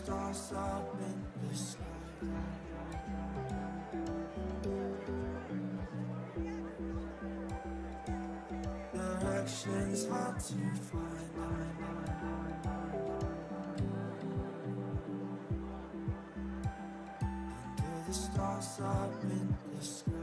stars up in the sky. Directions hard to find. Under the stars up in the sky.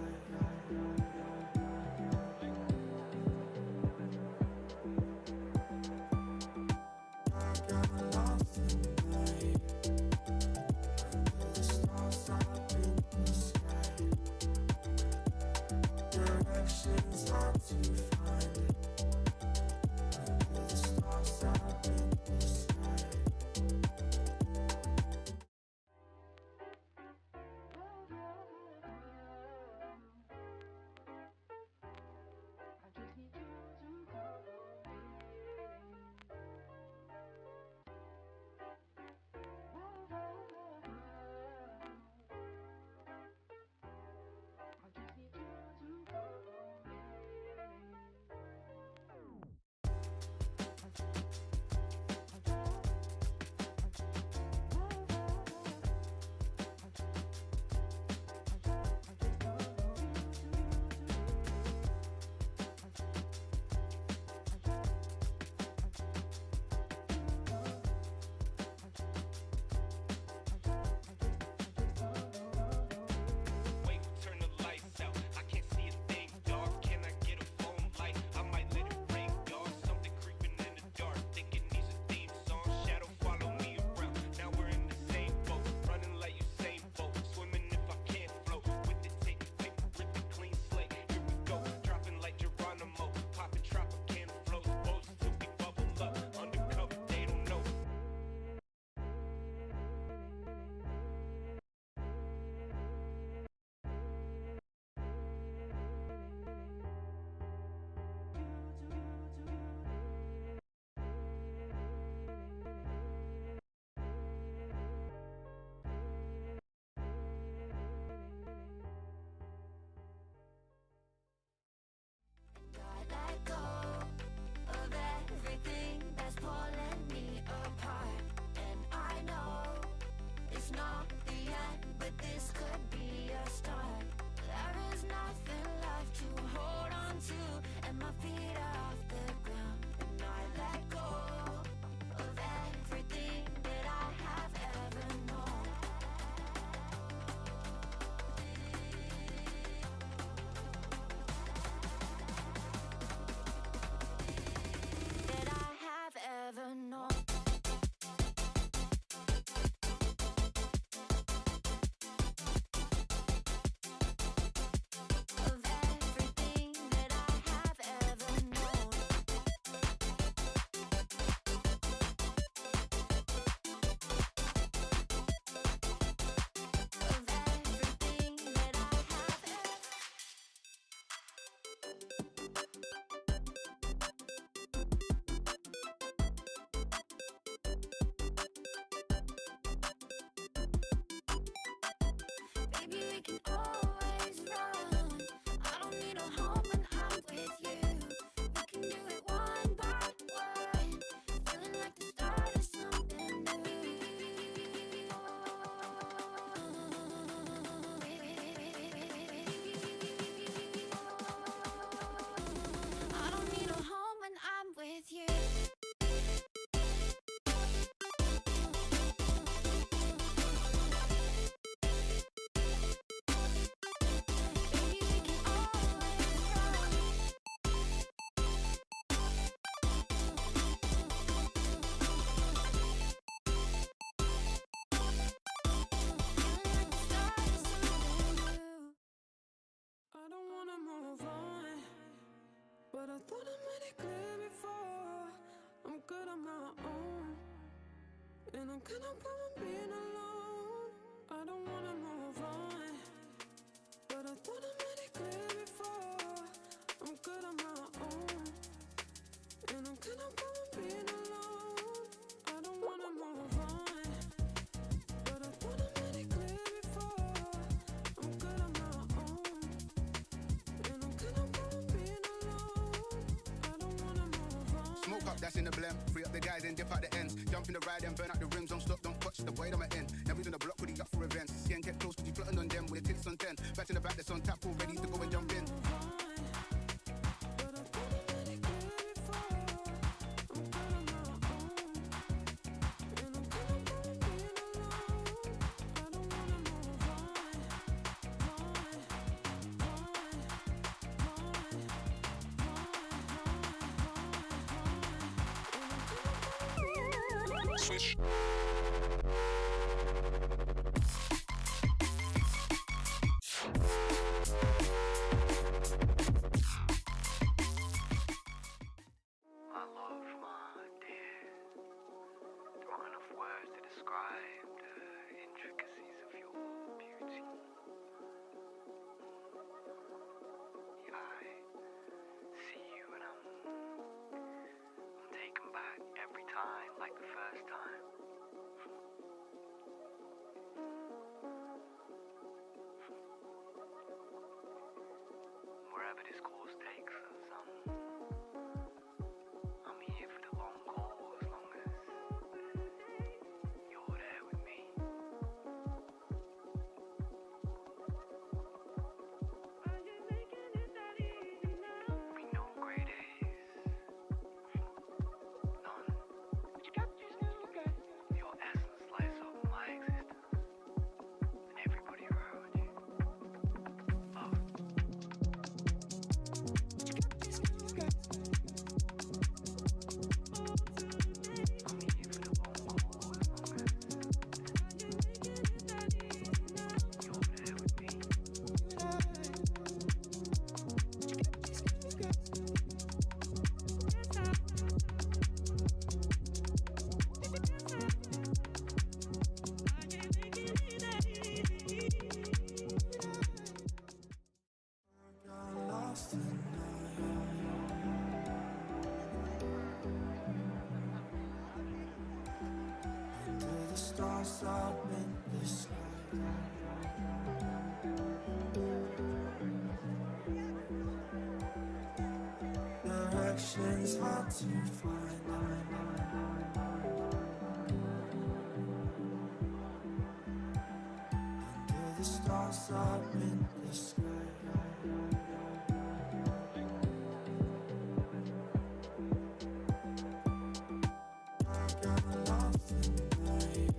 But I thought I made it clear before, I'm good on my own, and I'm kind of problem being alone. I don't wanna move on, but I thought I made it clear before, I'm good on my own, and I'm kind of problem being alone. I don't wanna move on, but I thought I made it clear before, I'm good on my own, and I'm kind of problem being alone. I don't wanna move on. Smoke up, that's in the blem. Free up the guys and dip out the ends. Jump in the ride and burn out the rims. Don't stop, don't touch the boy that I'm in. Never in the block, really up for events. Skin get close, cause you plotting on them with the tits on 10. Back in the back, that's on tap, all ready to go and jump in. Switch. My love, my dear, there aren't enough words to describe the intricacies of your beauty. I see you and I'm taken back every time, like the first time. Wherever this course takes us, I'm here for the long haul as long as you're there with me. We know great days. None. Your essence lights up my existence and everybody around you. Love. I'm here for the long haul as long as you're there with me. Got lost in the under the stars up in the sky. Directions hard to find. Under the stars up in the sky. Got lost in the night.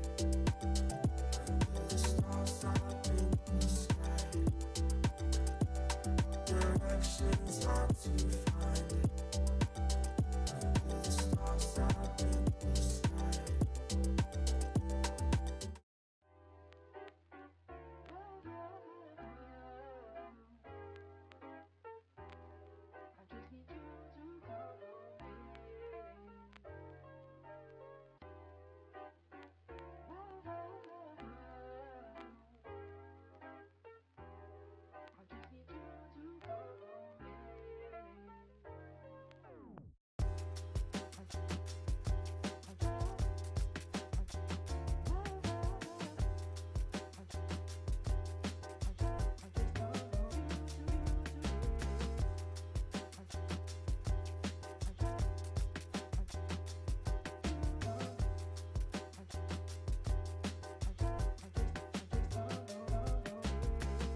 Under the stars up in the sky. Directions hard to find. Under the stars up in the sky.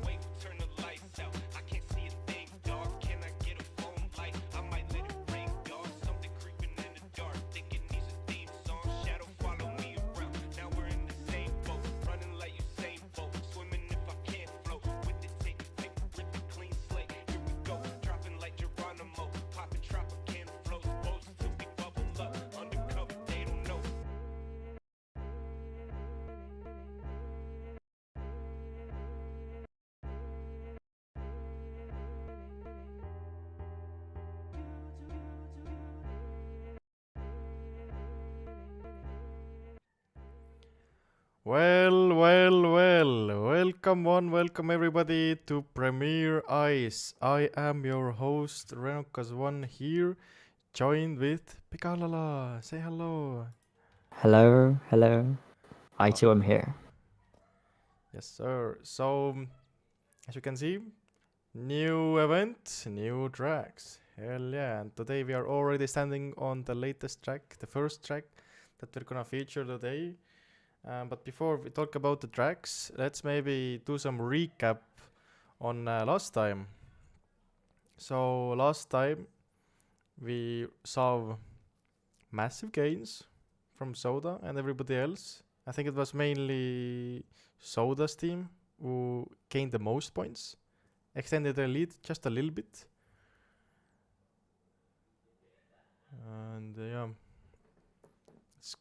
Wait, turn the lights out. I can't see a thing, dog. Can I get a phone light? I might let it ring, dog. Something creeping in the dark. Think it needs a theme song. Shadow follow me around. Now we're in the same boat. Running like Usain Bolt. Swimming if I can't float. With the tape paper, with the clean slate. Here we go. Dropping like Geronimo. Popping Tropicana flows. Boats till we bubble up. Undercover, they don't know. Well, welcome everybody to Premiere Eyes. I am your host, Reno1 here, joined with Pikalala. Say hello. Hello. I too am here. Yes, sir. So, as you can see, new event, new tracks. Hell yeah, and today we are already standing on the latest track, the first track that we're gonna feature today. But before we talk about the tracks, let's maybe do some recap on last time. So last time we saw massive gains from Soda and everybody else. I think it was mainly Soda's team who gained the most points, extended their lead just a little bit. And yeah, let's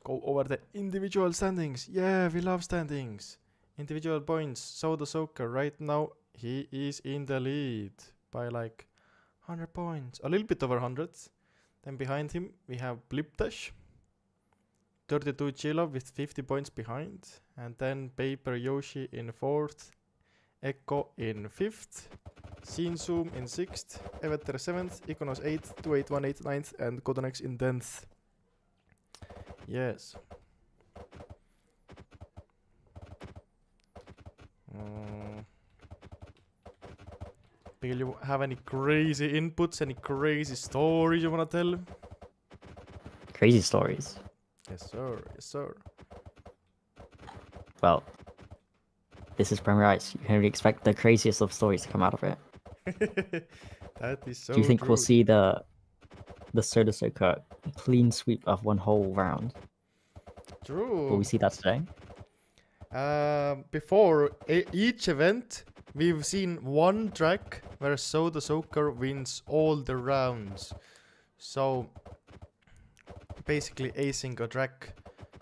go over the individual standings. Yeah, we love standings. Individual points. Soda Soaker right now, he is in the lead by like 100 points, a little bit over 100. Then behind him we have Blipdash, 32 Chilo with 50 points behind, and then Paper Yoshi in 4th, Echo in 5th, Zoom in 6th, Eveter 7th, Iconos 8th, 2818 9th, and Godonex in 10th. Yes. Do you have any crazy inputs, any crazy stories you wanna tell? Crazy stories. Yes, sir. Yes, sir. Well, this is Premier Ice. You can really expect the craziest of stories to come out of it. That is so Do you think true. we'll see the Soda Soaker clean sweep of one whole round? True. Will we see that today? Before each event, we've seen one track where Soda Soaker wins all the rounds. So basically acing a track.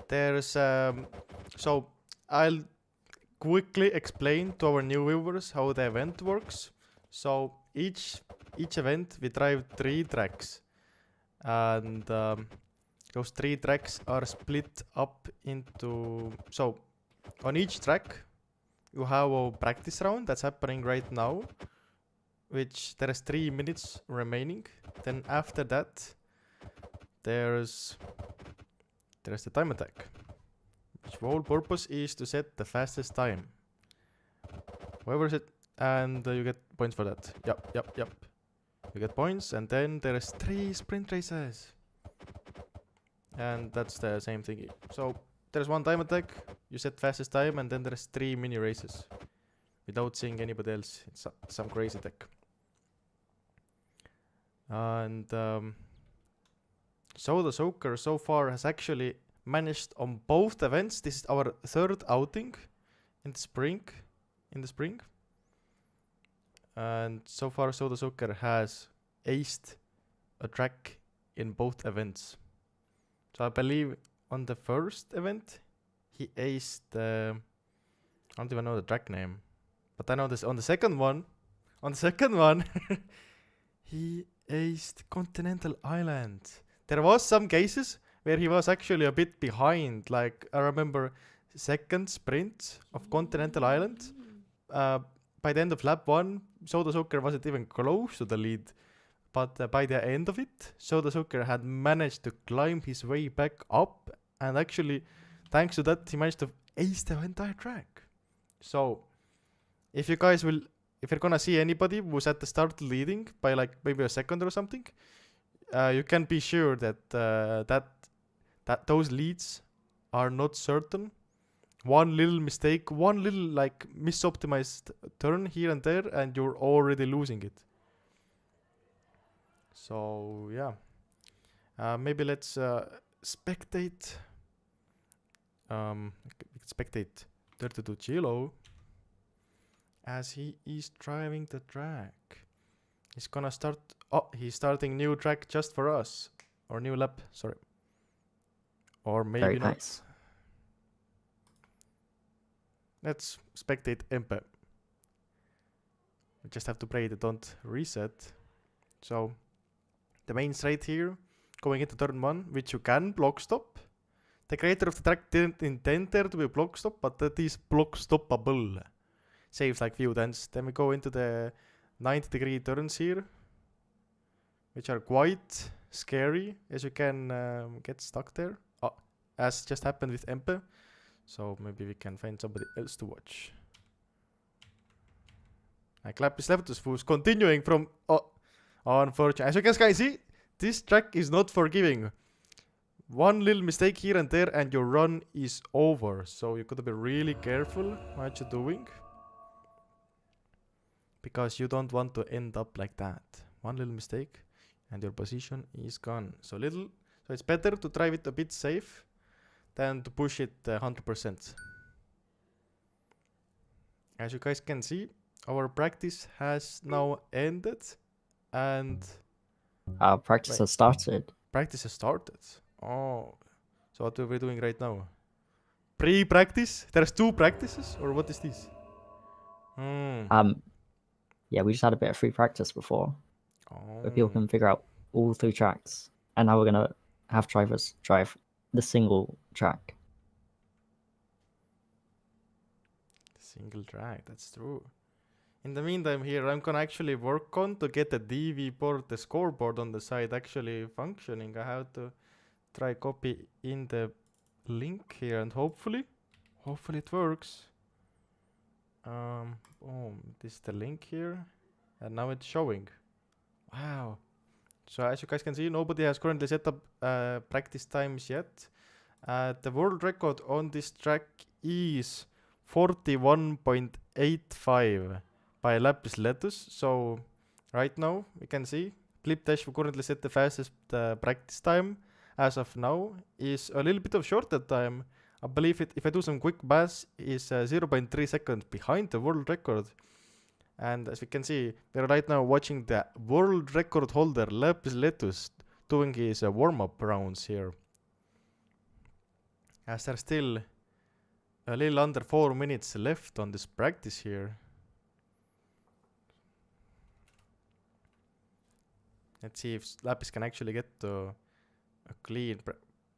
There's so I'll quickly explain to our new viewers how the event works. So each event we drive 3 tracks, and those 3 tracks are split up into, so on each track you have a practice round that's happening right now, which there is 3 minutes remaining. Then after that there's the time attack, which whole purpose is to set the fastest time. Whoever set, and you get points for that. Yep. You get points, and then there is 3 sprint races, and that's the same thing. So there's 1 time attack, you set fastest time, and then there's 3 mini races without seeing anybody else. It's some crazy tech. And Soda Soaker so far has actually managed on both events. This is our 3rd outing in the spring. And so far Soda Soaker has aced a track in both events. So I believe on the first event he aced I don't even know the track name, but I know this on the second one he aced Continental Island. There was some cases where he was actually a bit behind. Like I remember second sprint of Continental Island. By the end of lap 1, Soda Soaker wasn't even close to the lead. But by the end of it, Soda Soaker had managed to climb his way back up. And actually, thanks to that, he managed to ace the entire track. So, if you're gonna see anybody who's at the start leading by like maybe a second or something, you can be sure that that those leads are not certain. One little mistake, one little like misoptimized turn here and there, and you're already losing it. So yeah, maybe let's spectate 32 Chilo as he is driving the track. He's gonna start. Oh, he's starting new track just for us, or new lap. Sorry, or maybe Very not. nice. Let's spectate Empe. We just have to pray they don't reset. So the main straight here, going into turn 1, which you can block stop. The creator of the track didn't intend there to be a block stop, but that is block stoppable. Saves like few dents. Then we go into the 90-degree turns here, which are quite scary, as you can get stuck there, as just happened with Empe. So maybe we can find somebody else to watch. Like Lapis Leptus, who's continuing from Unfortunately. As you guys can see, this track is not forgiving. One little mistake here and there and your run is over. So you gotta be really careful what you're doing. Because you don't want to end up like that. One little mistake and your position is gone. So it's better to drive it a bit safe than to push it 100%. As you guys can see, our practice has now ended and Practice has started. practice has started. Oh, so what are we doing right now? Pre-practice? There's 2 practices, or what is this? Yeah, we just had a bit of free practice before, so people Oh, can figure out all 3 tracks. And now we're gonna have drivers drive the single track. single track, that's true. In the meantime here, I'm gonna actually work on to get the DV board, the scoreboard on the side actually functioning. I have to try copy in the link here and hopefully it works. Boom, this is the link here and now it's showing. Wow. So as you guys can see, nobody has currently set up practice times yet. The world record on this track is 41.85 by Lapis Lettuce. So right now we can see Blipdash who currently set the fastest practice time as of now is a little bit of shorter time. I believe if I do some quick math is 0.3 seconds behind the world record. And as we can see, we're right now watching the world record holder Lapis Lettuce doing his warm-up rounds here. As there's still a little under 4 minutes left on this practice here. Let's see if Lapis can actually get a clean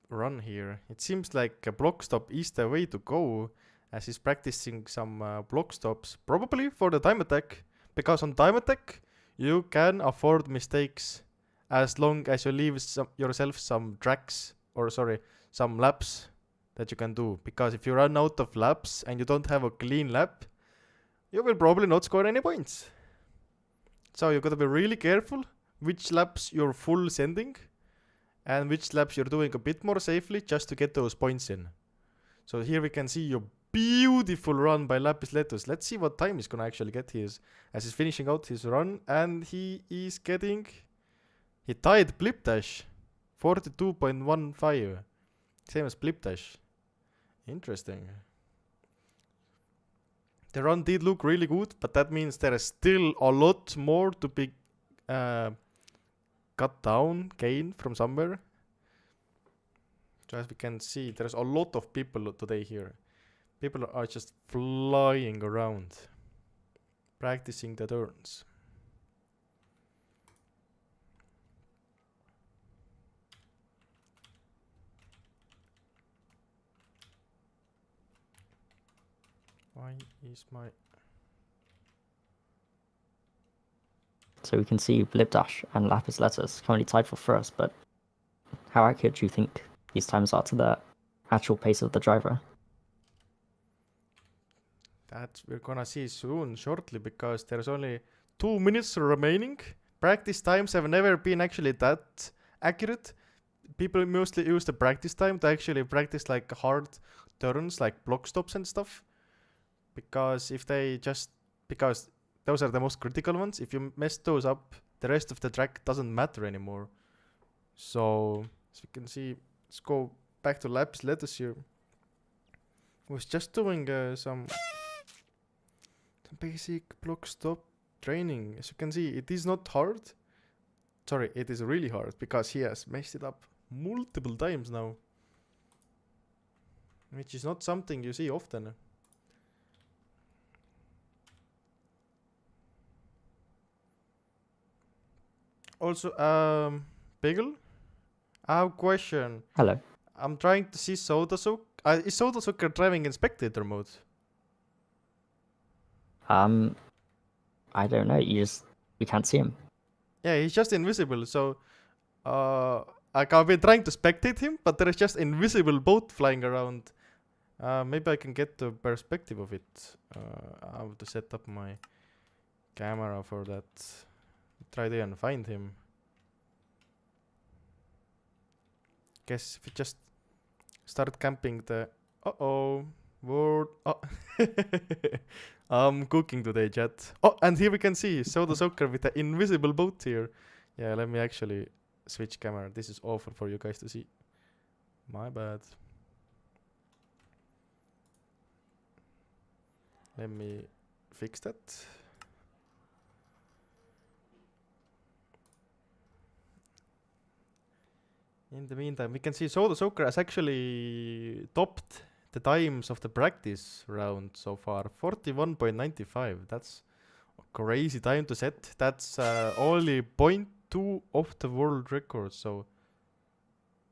run here. It seems like a block stop is the way to go, as he's practicing some block stops, probably for the time attack, because on time attack you can afford mistakes as long as you leave yourself some tracks, or sorry, some laps that you can do. Because if you run out of laps and you don't have a clean lap, you will probably not score any points. So you gotta be really careful which laps you're full sending and which laps you're doing a bit more safely just to get those points in. So here we can see a beautiful run by Lapis Lettuce. Let's see what time he's gonna actually get his, as he's finishing out his run, and he tied Blipdash 42.15, same as Blipdash. Interesting. The run did look really good, but that means there is still a lot more to be cut down, gain from somewhere. So as we can see, there's a lot of people today here. People are just flying around, practicing the turns. Why is my... So we can see Blipdash and Lapis Lettuce currently tied for first, but how accurate do you think these times are to the actual pace of the driver? That we're gonna see soon, shortly, because there's only 2 minutes remaining. Practice times have never been actually that accurate. People mostly use the practice time to actually practice like hard turns, like block stops and stuff. Because because those are the most critical ones. If you mess those up, the rest of the track doesn't matter anymore. So, as you can see, let's go back to Lapis Lettuce here. Was just doing some basic block stop training. As you can see, it is not hard. Sorry, it is really hard because he has messed it up multiple times now, which is not something you see often. Also, Piggle, I have a question. Hello. I'm trying to see Sodasuk. Is Sodasuk driving in spectator mode? I don't know. We can't see him. Yeah, he's just invisible. So, I've been trying to spectate him, but there is just invisible boat flying around. Maybe I can get the perspective of it. I have to set up my camera for that. try to and find him. Guess if we just start camping the world. Oh. I'm cooking today, chat. Oh, and here we can see Soda Soccer with the invisible boat here. Yeah, let me actually switch camera. This is awful for you guys to see. My bad. Let me fix that. In the meantime, we can see Soda Soccer has actually topped the times of the practice round so far. 41.95. That's a crazy time to set. That's only 0.2 of the world record. So,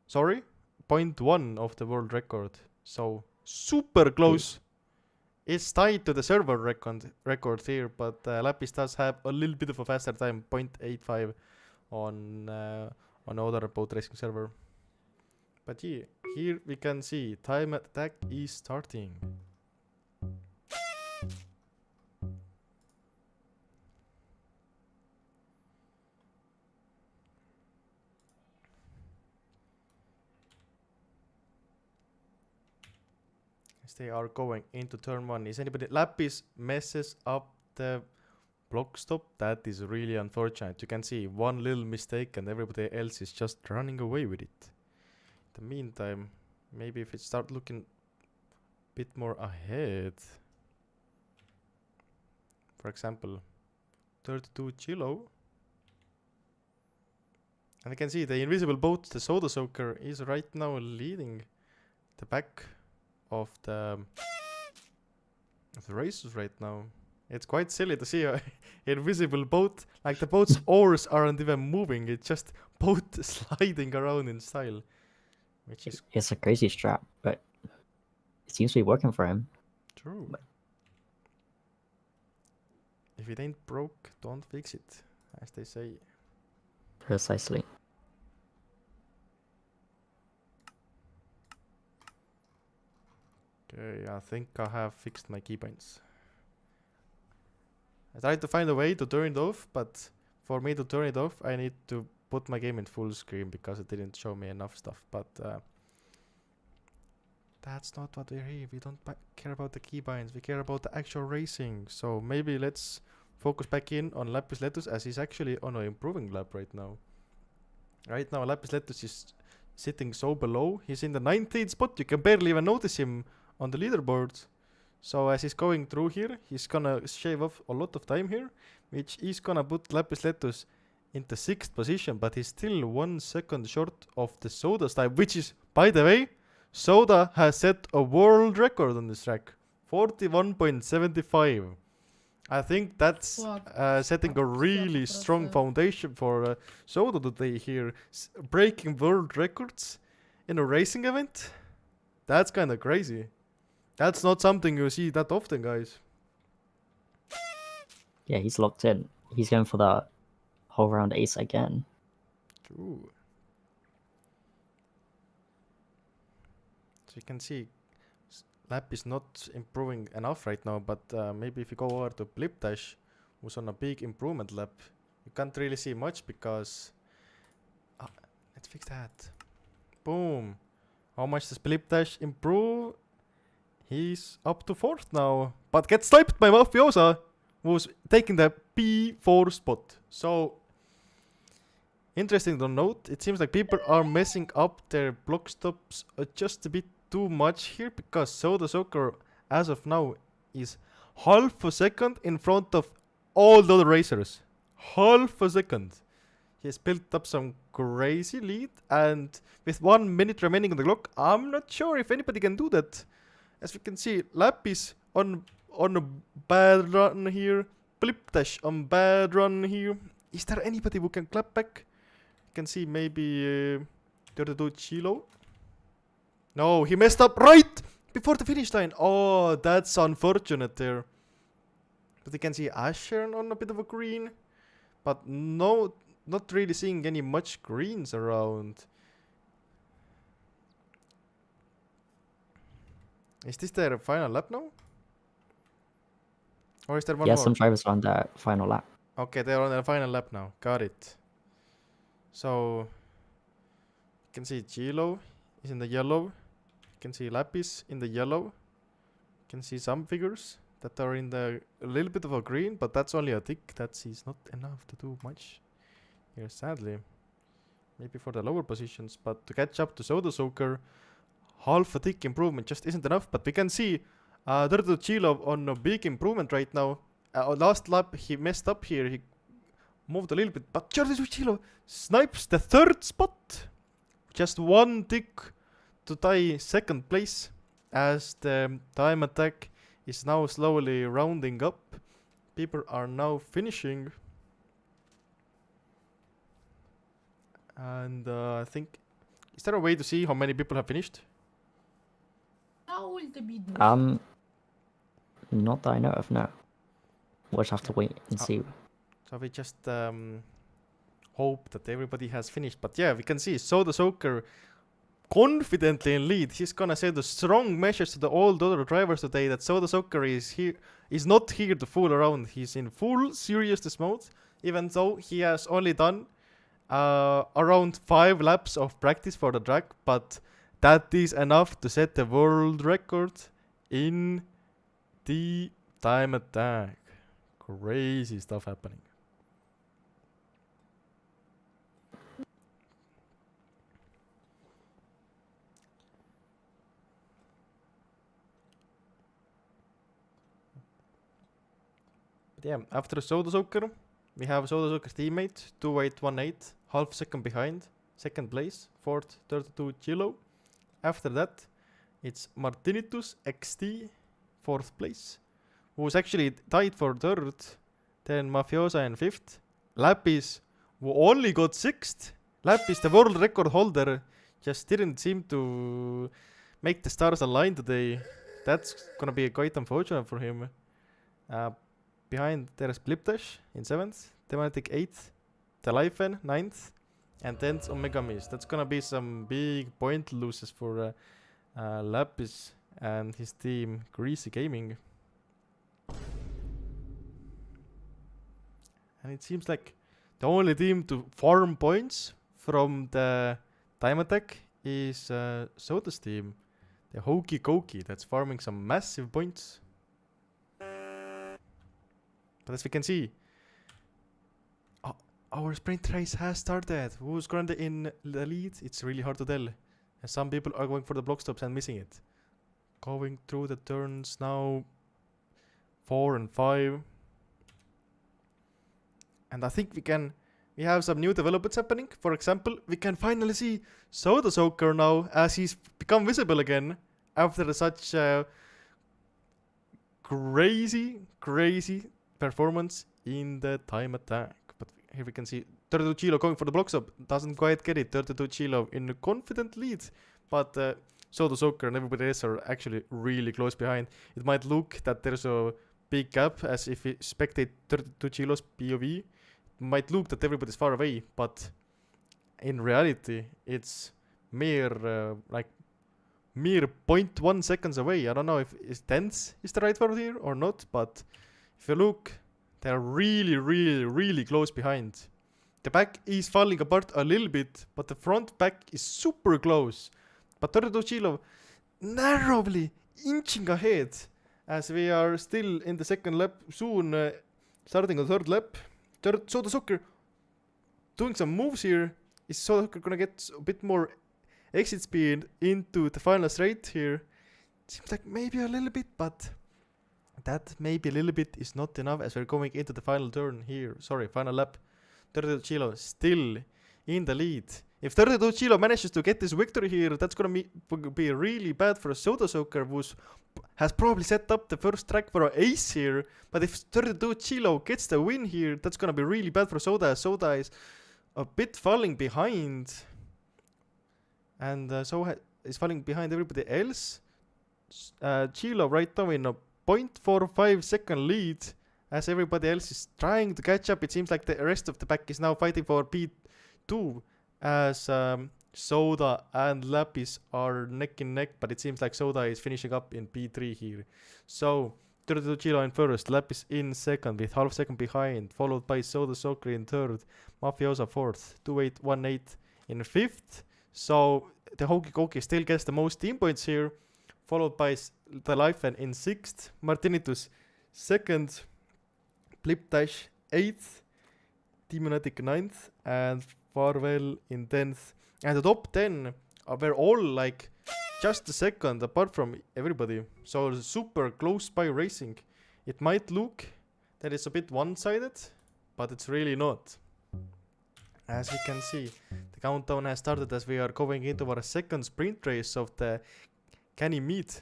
sorry, 0.1 of the world record. So, super close. It's tied to the server record here, but Lapis does have a little bit of a faster time, 0.85 on other boat racing server. But yeah, here we can see time attack is starting. As they are going into turn 1. Is anybody... Lapis messes up the block stop. That is really unfortunate. You can see one little mistake and everybody else is just running away with it. In the meantime, maybe if it start looking a bit more ahead. For example, 32 Chilo. And you can see the invisible boat, the Soda Soaker, is right now leading the back of the races right now. It's quite silly to see a invisible boat. Like the boat's oars aren't even moving. It's just boat sliding around in style. Which is It's a crazy strat, but it seems to be working for him. true. If it ain't broke, don't fix it, as they say. Precisely. Okay, I think I have fixed my keybinds. I tried to find a way to turn it off, but for me to turn it off, I need to put my game in full screen because it didn't show me enough stuff. But that's not what we're here. We don't care about the keybinds. We care about the actual racing. So maybe let's focus back in on Lapis Letus, as he's actually on an improving lap right now. Right now, Lapis Letus is sitting so below. He's in the 19th spot. You can barely even notice him on the leaderboard. So as he's going through here, he's gonna shave off a lot of time here, which is gonna put Lapis Letus into 6th position, but he's still 1 second short of the Soda's time, which is, by the way, Soda has set a world record on this track. 41.75. I think that's setting a really strong foundation for Soda today here. Breaking world records in a racing event? That's kind of crazy. That's not something you see that often, guys. Yeah, he's locked in. He's going for the whole round ace again. True. So you can see Lap is not improving enough right now, but maybe if you go over to Blip Dash, who's on a big improvement lap, you can't really see much because... let's fix that. Boom. How much does Blip Dash improve? He's up to 4th now, but gets sniped by Mafiosa, who's taking the P4 spot. So, interesting to note, it seems like people are messing up their block stops just a bit too much here, because Soda Soccer, as of now, is half a second in front of all the other racers. Half a second. He has built up some crazy lead, and with 1 minute remaining on the clock, I'm not sure if anybody can do that. As we can see, Lapis on a bad run here. Blip Dash on bad run here. Is there anybody who can clap back? You can see maybe 32 Chilo. No, he messed up right before the finish line. Oh, that's unfortunate there. But you can see Asher on a bit of a green. But no, not really seeing any much greens around. Is this their final lap now? Or is there one Yeah, more? some drivers are on their final lap. Okay, they're on the final lap now. Got it. So you can see Chilo is in the yellow. You can see Lapis in the yellow. You can see some figures that are in the a little bit of a green, but that's only a tick. That is not enough to do much here, sadly. Maybe for the lower positions, but to catch up to Soda Soaker, half a tick improvement just isn't enough. But we can see Turtle Chilo on a big improvement right now. Last lap he messed up here. He moved a little bit, but Turtle Chilo snipes the third spot. Just one tick to tie second place, as the time attack is now slowly rounding up. People are now finishing. And I think, is there a way to see how many people have finished? Not that I know of, no. We'll just have to wait and see. So we just hope that everybody has finished. But yeah, we can see Soda Soaker confidently in lead. He's gonna send a strong message to the all other drivers today that Soda Soaker is not here to fool around. He's in full seriousness mode, even though he has only done around 5 laps of practice for the track, but that is enough to set the world record in the time attack. Crazy stuff happening. But yeah, after Soda Soaker, we have Soda Soaker's teammate, 2818, half second behind, second place, fourth, 32 Chilo. After that, it's Martinitus XT, fourth place, who's actually tied for third, then Mafiosa in fifth, Lapis, who only got sixth. Lapis, the world record holder, just didn't seem to make the stars align today. That's gonna be quite unfortunate for him. Behind there's Blipdash in 7th, Thematic 8th, Telifen 9th, and 10th Omega Mist. That's gonna be some big point losses for Lapis and his team Greasy Gaming. And it seems like the only team to farm points from the time attack is Soda's team, the Hokey Cokey, that's farming some massive points. But as we can see, our sprint race has started. Who's currently in the lead? It's really hard to tell. And some people are going for the block stops and missing it. Going through the turns now, 4 and 5. And I think we have some new developments happening. For example, we can finally see Soda Soaker now, as he's become visible again after such crazy performance in the time attack. But here we can see 32 Chilo going for the block stop. Doesn't quite get it. 32 Chilo in a confident lead. But Soda Soaker and everybody else are actually really close behind. It might look that there's a big gap, as if we spectate 32 Chilo's POV. It might look that everybody's far away, but in reality, it's mere 0.1 seconds away. I don't know if tenths is the right word here or not, but if you look, they're really close behind. The back is falling apart a little bit, but the front back is super close. But 32 Chilo narrowly inching ahead, as we are still in the second lap, soon starting the third lap. Soda Soaker doing some moves here. Is Soda Soaker gonna get a bit more exit speed into the final straight here? Seems like maybe a little bit, but that maybe a little bit is not enough, as we're going into the final turn here. Sorry, final lap. 32 Chilo still in the lead. If 32 Chilo manages to get this victory here, that's gonna be really bad for Soda Soaker, who has probably set up the first track for an ace here. But if 32 Chilo gets the win here, that's gonna be really bad for Soda. Soda is a bit falling behind, and is falling behind everybody else. Chilo right now in a 0.45 second lead, as everybody else is trying to catch up. It seems like the rest of the pack is now fighting for P2, as Soda and Lapis are neck and neck, but it seems like Soda is finishing up in P3 here. So 32 Chilo in first, Lapis in second with half second behind, followed by Soda Soccer in third, Mafiosa fourth, 2818 in fifth. So the Hokey Cokey still gets the most team points here, followed by the Lifen in sixth, Martinitus second, Blipdash eighth, Demonatic ninth, and Farwell in 10th. And the top 10 were all like just the second apart from everybody. So super close by racing. It might look that it's a bit one-sided, but it's really not. As we can see, the countdown has started as we are going into our second sprint race of the Ganymede,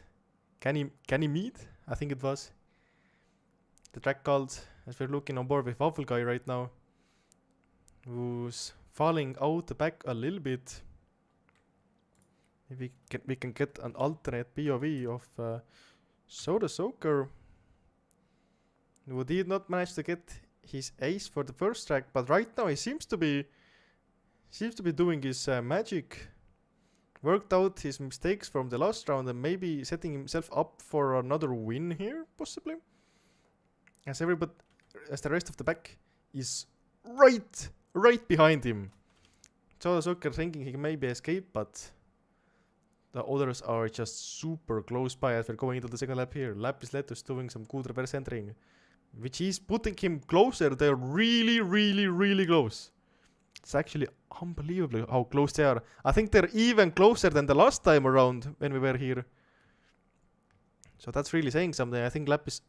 I think it was. The track called, as we're looking on board with Waffle Guy right now, who's falling out the back a little bit. Maybe we can get an alternate POV of Soda Soaker, who did not manage to get his ace for the first track, but right now he seems to be doing his magic. Worked out his mistakes from the last round and maybe setting himself up for another win here, possibly. As the rest of the pack is right behind him. Soda Soccer thinking he can maybe escape, but the others are just super close by as we're going into the second lap here. Lapis Letus doing some good reverse entering, which is putting him closer. They're really close. It's actually unbelievable how close they are. I think they're even closer than the last time around when we were here. So that's really saying something. I think Lapis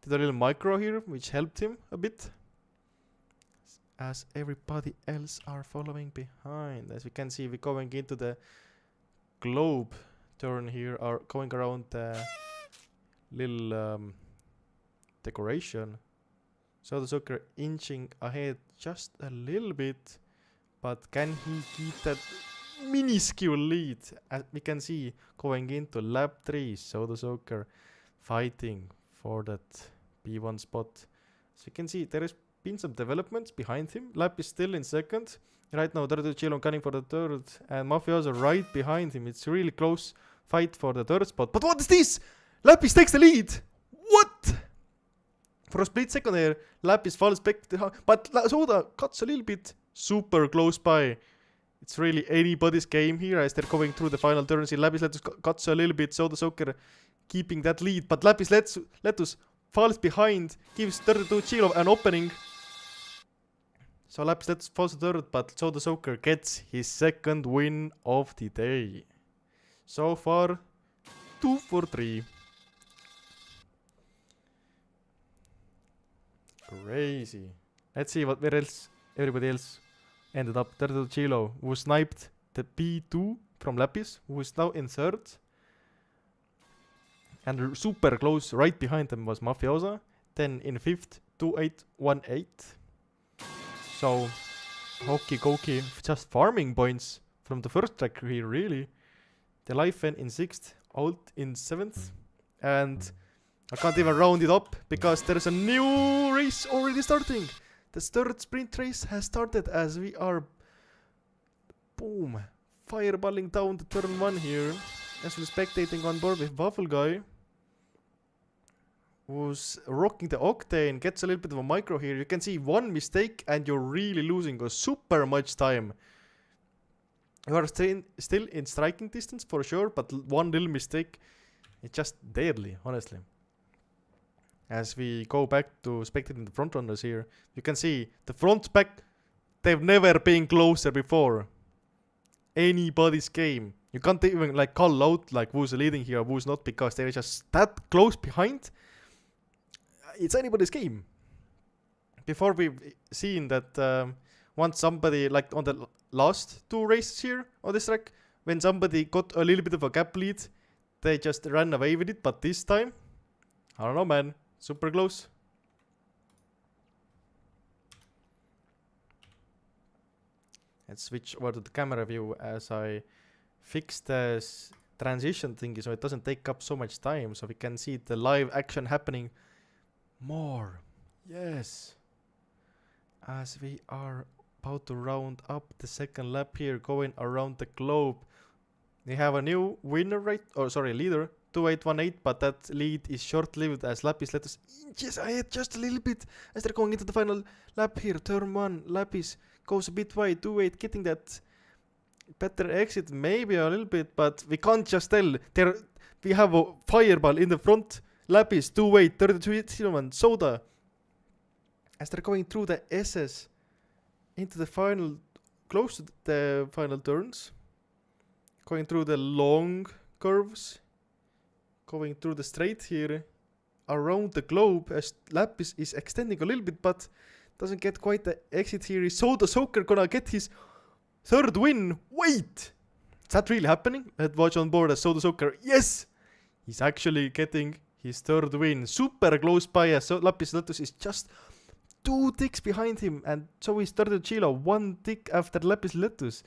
did a little micro here, which helped him a bit, as everybody else are following behind. As we can see, we're going into the globe turn here, are going around the little decoration. So the Soccer inching ahead just a little bit, but can he keep that minuscule lead? As we can see, going into lap 3, so the Soccer fighting for that P1 spot. As you can see, there has been some developments behind him. Lap is still in second. Right now, 32 Chilon gunning for the third, and Mafiosa right behind him. It's really close fight for the third spot. But what is this? Lapis takes the lead. What? For a split second there, Lapis falls back, but Soda cuts a little bit. Super close by. It's really anybody's game here as they're going through the final turns. Lapis Letus cuts a little bit. Soda Soccer keeping that lead, but Lapis Letus falls behind, gives 32 Chilo an opening. So Lapis Letus falls third, but Soda Soccer gets his second win of the day. So far, 2 for 3. Crazy. Let's see where else everybody else ended up. 32 Chilo, who sniped the P2 from Lapis, who is now in third. And super close right behind them was Mafiosa. Then in fifth, 2818. So, Hokey Cokey just farming points from the first track here, really. The Lifen in 6th, Alt in 7th. And I can't even round it up because there's a new race already starting. The third sprint race has started as we are, boom, fireballing down the turn 1 here. As we're spectating on board with Waffle Guy, who's rocking the Octane, gets a little bit of a micro here. You can see one mistake and you're really losing super much time. You are still in striking distance for sure, but one little mistake, it's just deadly, honestly. As we go back to spectating the front runners here, you can see the front back, they've never been closer before. Anybody's game. You can't even like call out like who's leading here, who's not, because they're just that close behind. It's anybody's game. Before we've seen that once somebody, like on the last 2 races here on this track, when somebody got a little bit of a gap lead, they just ran away with it. But this time, I don't know, man, super close. Let's switch over to the camera view as I fix the transition thingy so it doesn't take up so much time, so we can see the live action happening more. Yes. As we are about to round up the second lap here, going around the globe. We have a new winner, leader, 2818, but that lead is short-lived as Lapis Letus inches ahead just a little bit as they're going into the final lap here. Turn 1, Lapis goes a bit wide, 28 getting that better exit maybe a little bit, but we can't just tell. We have a fireball in the front. Lapis, 28, 32 Soda as they're going through the SS into the final, close to the final turns, going through the long curves, going through the straight here around the globe as Lapis is extending a little bit but doesn't get quite the exit here. Is Soda Soaker gonna get his third win? Wait! Is that really happening? Let's watch on board as Soda Soaker. Yes! He's actually getting his third win. Super close by as Lapis Letus is just 2 ticks behind him, and so is Chilo 1 tick after Lapis Letus,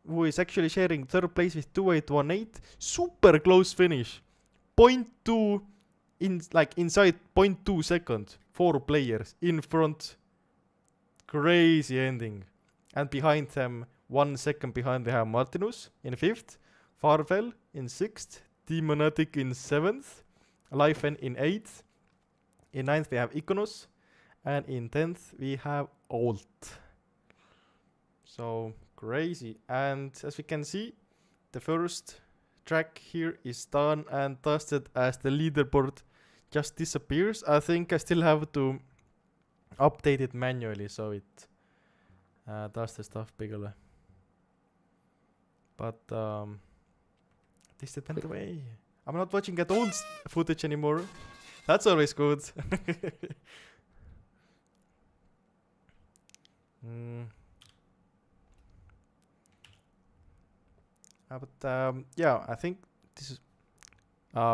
who is actually sharing third place with 2818. Super close finish. 0.2 inside 0.2 second. 4 players in front. Crazy ending. And behind them, 1 second behind, we have Martinus in 5th, Farfel in 6th, Demonatic in 7th, Lifen in 8th. In 9th we have Iconos, and in 10th we have Alt. So crazy. And as we can see, the first track here is done and dusted as the leaderboard just disappears. I think I still have to update it manually so it does the stuff bigger. But this did went away. I'm not watching that old footage anymore. That's always good. But yeah, I think this is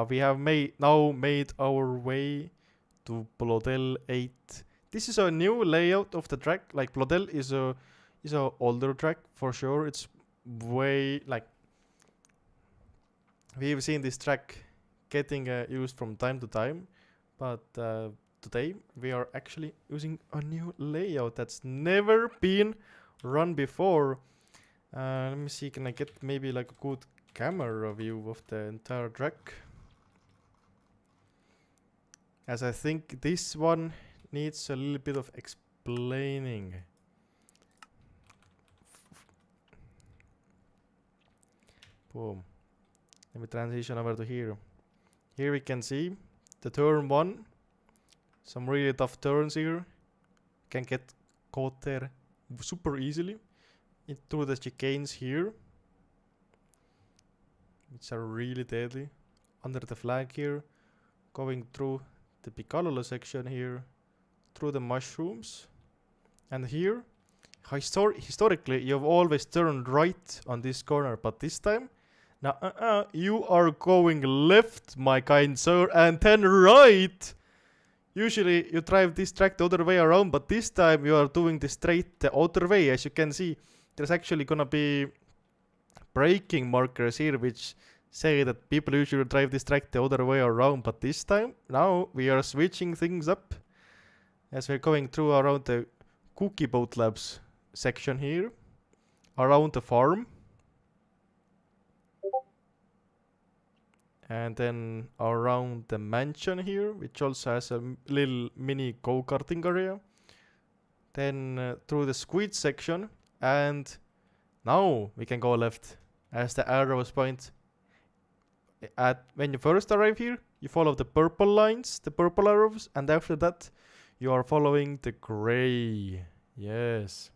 we have made our way to Blodel 8. This is a new layout of the track. Like Blodel is a older track for sure. It's way like we've seen this track getting used from time to time, but today we are actually using a new layout that's never been run before. Let me see, can I get maybe like a good camera view of the entire track? As I think this one needs a little bit of explaining. Boom. Let me transition over to here. Here we can see the turn 1. Some really tough turns here. Can get caught there super easily. Into the chicanes here, which are really deadly. Under the flag here. Going through the Picalolo section here. Through the mushrooms. And here, historically, you've always turned right on this corner. But this time, now you are going left, my kind sir, and then right. Usually you drive this track the other way around, but this time you are doing the straight the other way. As you can see, there's actually gonna be braking markers here which say that people usually drive this track the other way around, but this time, now we are switching things up as we're going through around the Cookie Boat Labs section here, around the farm, and then around the mansion here, which also has a little mini go-karting area, then through the squid section, and now we can go left as the arrows point. When you first arrive here, you follow the purple lines, the purple arrows, and after that you are following the gray. Yes.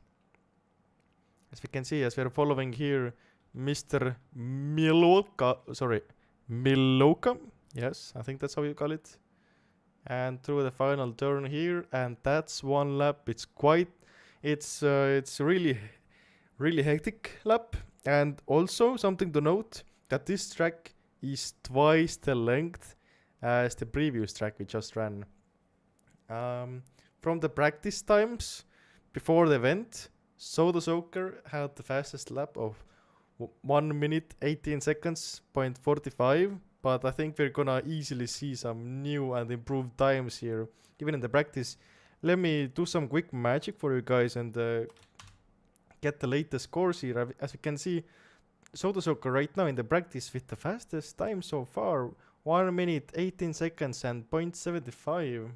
As we can see, as we are following here Mr. Miloka. Yes, I think that's how you call it. And through the final turn here, and that's one lap. It's really hectic lap. And also something to note that this track is twice the length as the previous track we just ran. From the practice times before the event, Soda Soaker had the fastest lap of 1 minute 18 seconds, 0.45. But I think we're gonna easily see some new and improved times here, even in the practice. Let me do some quick magic for you guys and get the latest scores here. As you can see, Soda Soaker right now in the practice with the fastest time so far, 1 minute 18 seconds and 0.75.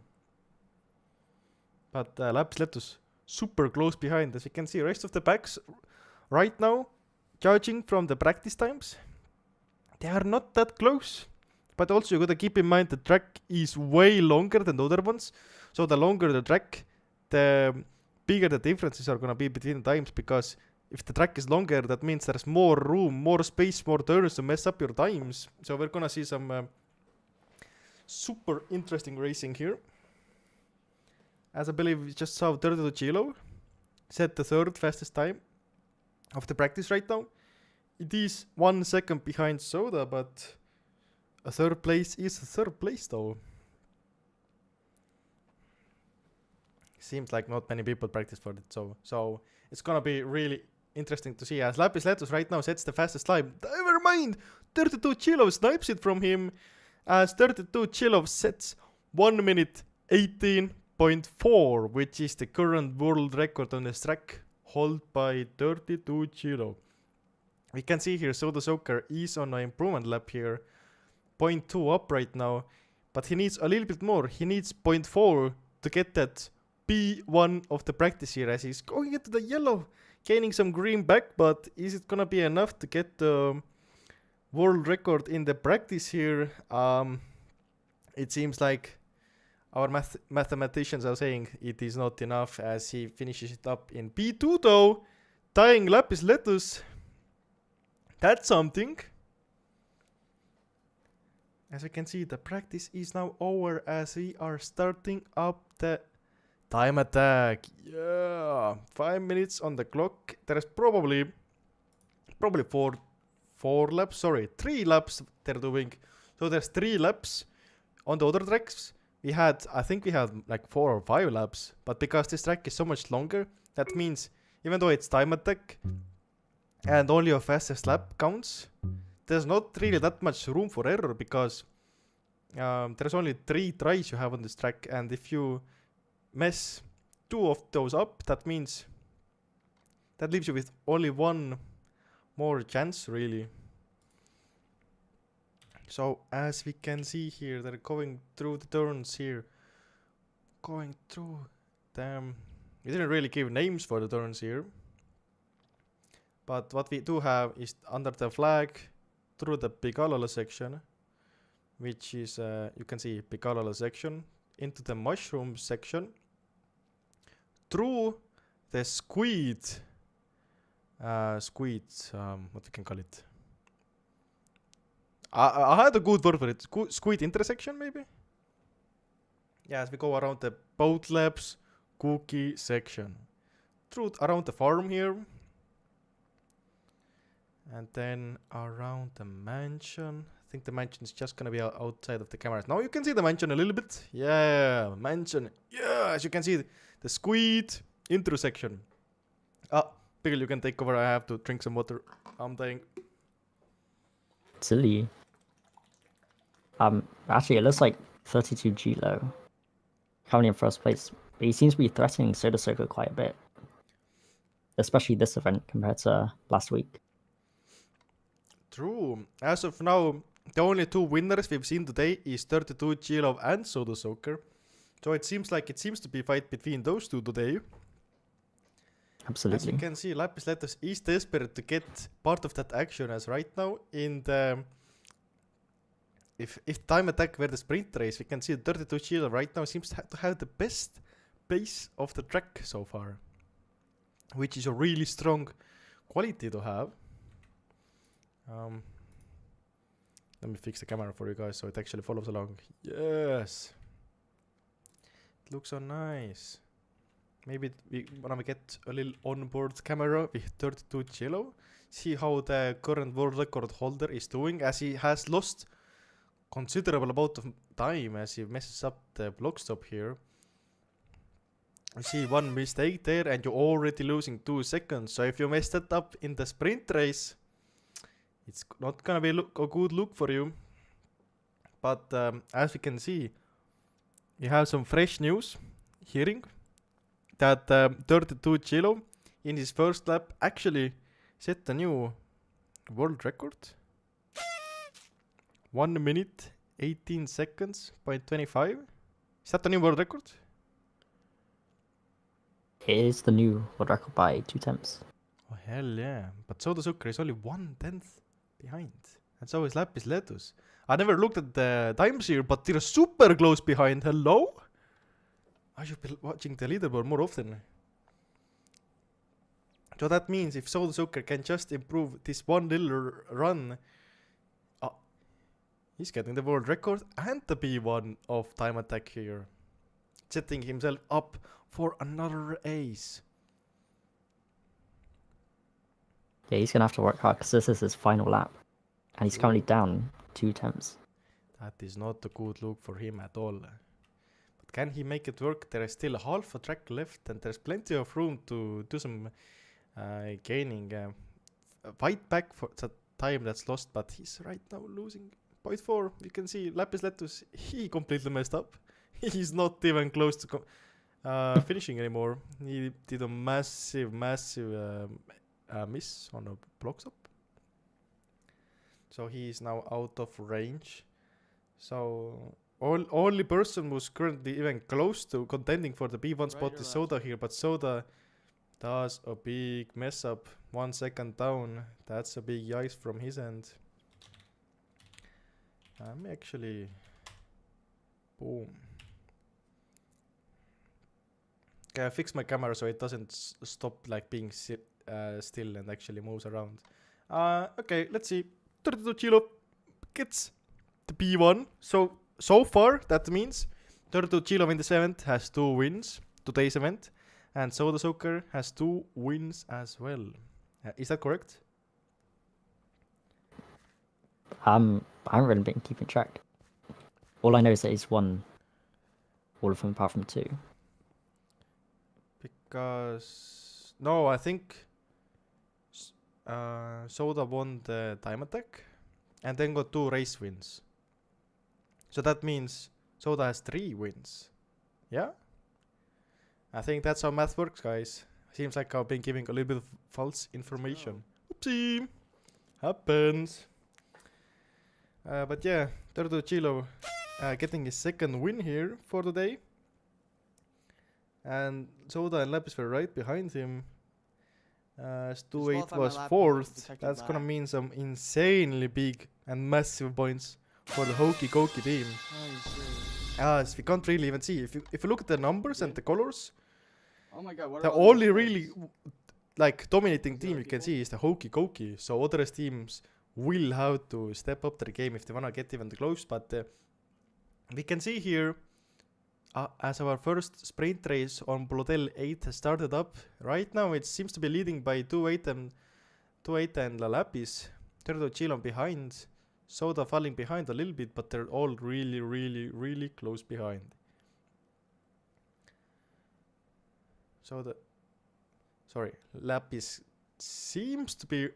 But Lapis Letus super close behind. As you can see, rest of the packs right now, judging from the practice times, they are not that close. But also you gotta keep in mind the track is way longer than the other ones. So the longer the track, the bigger the differences are gonna be between the times, because if the track is longer, that means there's more room, more space, more turns to mess up your times. So we're gonna see some super interesting racing here. As I believe we just saw 32 Chilo set the third fastest time of the practice right now. It is 1 second behind Soda, but a third place is a third place though. Seems like not many people practice for it, so it's gonna be really interesting to see, as Lapis Letus right now sets the fastest time. Never mind, 32 Chilo snipes it from him, as 32 Chilo sets 1 minute 18.4, which is the current world record on this track, held by 32 Chilo. We can see here Soda Soaker is on an improvement lap here, 0.2 up right now, but he needs a little bit more. He needs 0.4 to get that P1 of the practice here, as he's going into the yellow, gaining some green back, but is it gonna be enough to get the world record in the practice here? It seems like our mathematicians are saying it is not enough, as he finishes it up in P2 though, tying Lapis Letus. That's something. As we can see, the practice is now over, as we are starting up the time attack. Yeah, 5 minutes on the clock. There is probably 3 laps they're doing. So there's 3 laps. On the other tracks, I think we had like 4 or 5 laps. But because this track is so much longer, that means even though it's time attack and only your fastest lap counts, there's not really that much room for error, because there's only 3 tries you have on this track, and if you mess 2 of those up, that means that leaves you with only 1 more chance really. So as we can see here, they're going through the turns here, going through them. We didn't really give names for the turns here, but what we do have is under the flag, through the Pigalala section, which is, you can see Pigalala section, into the mushroom section, through the squid, what we can call it. I had a good word for it, squid intersection maybe? Yeah, as we go around the boat labs cookie section, through around the farm here, and then around the mansion. I think the mansion is just gonna be outside of the cameras. Now you can see the mansion a little bit. Yeah, mansion. Yeah, as you can see, the squid intersection. Pickle, you can take over. I have to drink some water. I'm dying. Silly. Actually, it looks like 32 Gilo currently in first place, but he seems to be threatening Soda Soaker quite a bit, especially this event compared to last week. True. As of now, the only 2 winners we've seen today is 32 Gilo and Soda Soaker. So it seems to be a fight between those 2 today. Absolutely. As you can see, Lapis Letus is desperate to get part of that action, as right now in the... If time attack were the sprint race, we can see 32 Gilo right now seems to have the best pace of the track so far, which is a really strong quality to have. Let me fix the camera for you guys so it actually follows along. Yes, it looks so nice. Maybe we wanna get a little onboard camera with 32 Gilo. See how the current world record holder is doing, as he has lost considerable amount of time as he messes up the block stop here. You see 1 mistake there and you're already losing 2 seconds. So if you mess that up in the sprint race, it's not gonna be a good look for you. But as we can see, we have some fresh news hearing that 32 Gilo in his first lap actually set the new world record. 1 minute 18 seconds, 0.25. Is that the new world record? It is the new world record by 2 temps. Oh, hell yeah. But CO-COMMENTATOR is only 1/10 behind. And so is Lapis Letus. I never looked at the times here, but they're super close behind. Hello? I should be watching the leaderboard more often. So that means if CO-COMMENTATOR can just improve this one little run, he's getting the world record and the B1 of time attack here. Setting himself up for another ace. Yeah, he's going to have to work hard because this is his final lap. And he's currently down 2 temps. That is not a good look for him at all. But can he make it work? There is still half a track left and there's plenty of room to do some gaining. Fight back for the time that's lost, but he's right now losing 0.4. You can see Lapis Letus, he completely messed up. He's not even close to finishing anymore. He did a massive miss on a block stop. So he is now out of range. So only person who's currently even close to contending for the B1 spot is Soda here, but Soda does a big mess up. 1 second down. That's a big yikes from his end. I'm actually... Boom. Okay, I fixed my camera so it doesn't stop like being still and actually moves around. Okay, let's see. 32 Kilo gets the B1. So far, that means 32 Kilo in this event has 2 wins, today's event. And CO-COMMENTATOR has 2 wins as well. Is that correct? I haven't really been keeping track. All I know is that he's won all of them apart from 2. Because... No, I think... Soda won the time attack and then got 2 race wins. So that means Soda has 3 wins. Yeah? I think that's how math works, guys. Seems like I've been giving a little bit of false information. Oopsie! Happens. But yeah, 32 Kilo getting his 2nd win here for the day. And Soda and Lapis were right behind him. 2-8 was 4th. That's gonna mean some insanely big and massive points for the Hokey Cokey team. As we can't really even see. If you look at the numbers and the colors, Oh my god, what the are all only these really points? like dominating team you can see is the Hokey Cokey. So other teams will have to step up their game if they wanna get even close. But we can see here as our first sprint race on Blodel 8 has started up. Right now it seems to be leading by 2-8 and La Lapis. 32 Kilo behind. Soda falling behind a little bit, but they're all really close behind. Lapis seems to be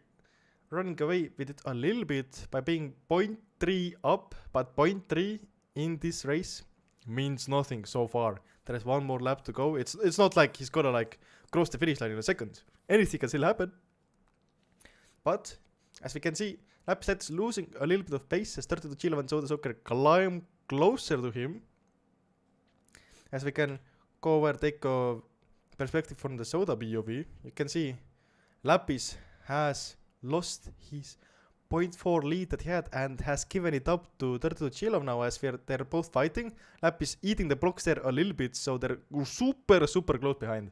running away with it a little bit by being 0.3 up, but 0.3 in this race means nothing so far. There is 1 more lap to go. It's not like he's gonna like cross the finish line in a second. Anything can still happen. But as we can see, Lapis losing a little bit of pace as 32 Kilo and CO-COMMENTATOR climb closer to him. As we can go over and take a perspective from the Soda BOV, you can see Lapis has lost his 0.4 lead that he had and has given it up to 32 Kilo now as they're both fighting. Lapis eating the blocks there a little bit, so they're super close behind.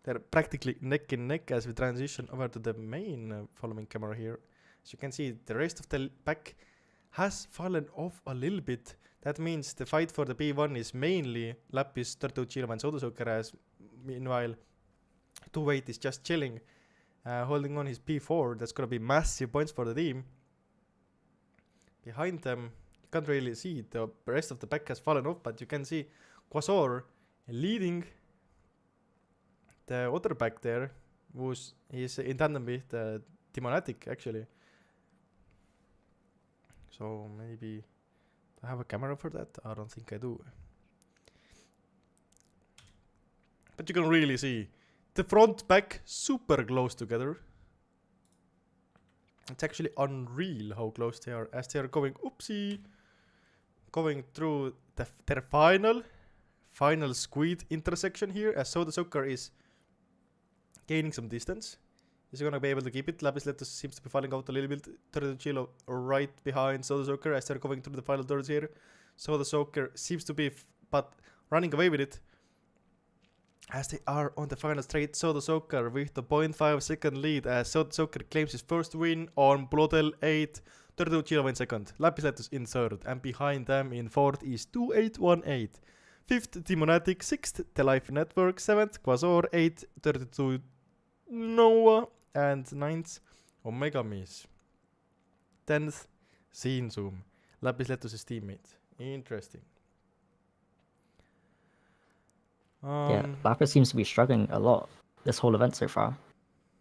They're practically neck and neck as we transition over to the main following camera here. As you can see, the rest of the pack has fallen off a little bit. That means the fight for the B1 is mainly Lapis, 32 Kilo and CO-COMMENTATOR, as meanwhile 2-8 is just chilling, holding on his P4. That's gonna be massive points for the team. Behind them, you can't really see, the rest of the pack has fallen off, but you can see Quasar leading the other pack there, he's in tandem with Timonatic actually. So maybe I have a camera for that? I don't think I do. But you can really see the front back super close together. It's actually unreal how close they are as they are going, going through their final squid intersection here as Soda Soccer is gaining some distance. Is he gonna be able to keep it? Lapis Letus seems to be falling out a little bit. Turtle Chilo right behind Soda Soccer as they're going through the final turns here. Soda Soccer seems to be but running away with it as they are on the final straight. Soda Soccer with the 0.5 second lead as Soda Soccer claims his first win on Bloodel 8. Turtle Chilo in second, Lapis Letus in third, and behind them in fourth is 2818. Fifth, Demonatic. Sixth, The Life Network. Seventh, Quasor. 8th, 32 Noah. And 9th, Omega Miss. 10th, Scene Zoom. Lapis Letus's teammate. Interesting. Yeah, Lapis seems to be struggling a lot this whole event so far.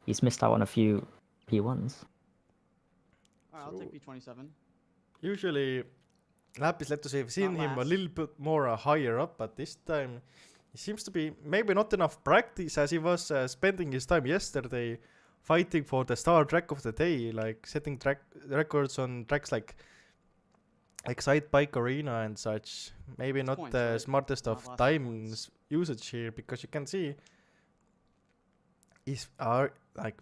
He's missed out on a few P1s. Alright, I'll take P27. Usually, Lapis Letus, I've seen Not him a last. little bit more higher up, but this time he seems to be maybe not enough practice as he was spending his time yesterday fighting for the star track of the day, like setting track records on tracks like Side Bike Arena and such. Maybe not points, the right? smartest Not of last times usage here, because you can see is like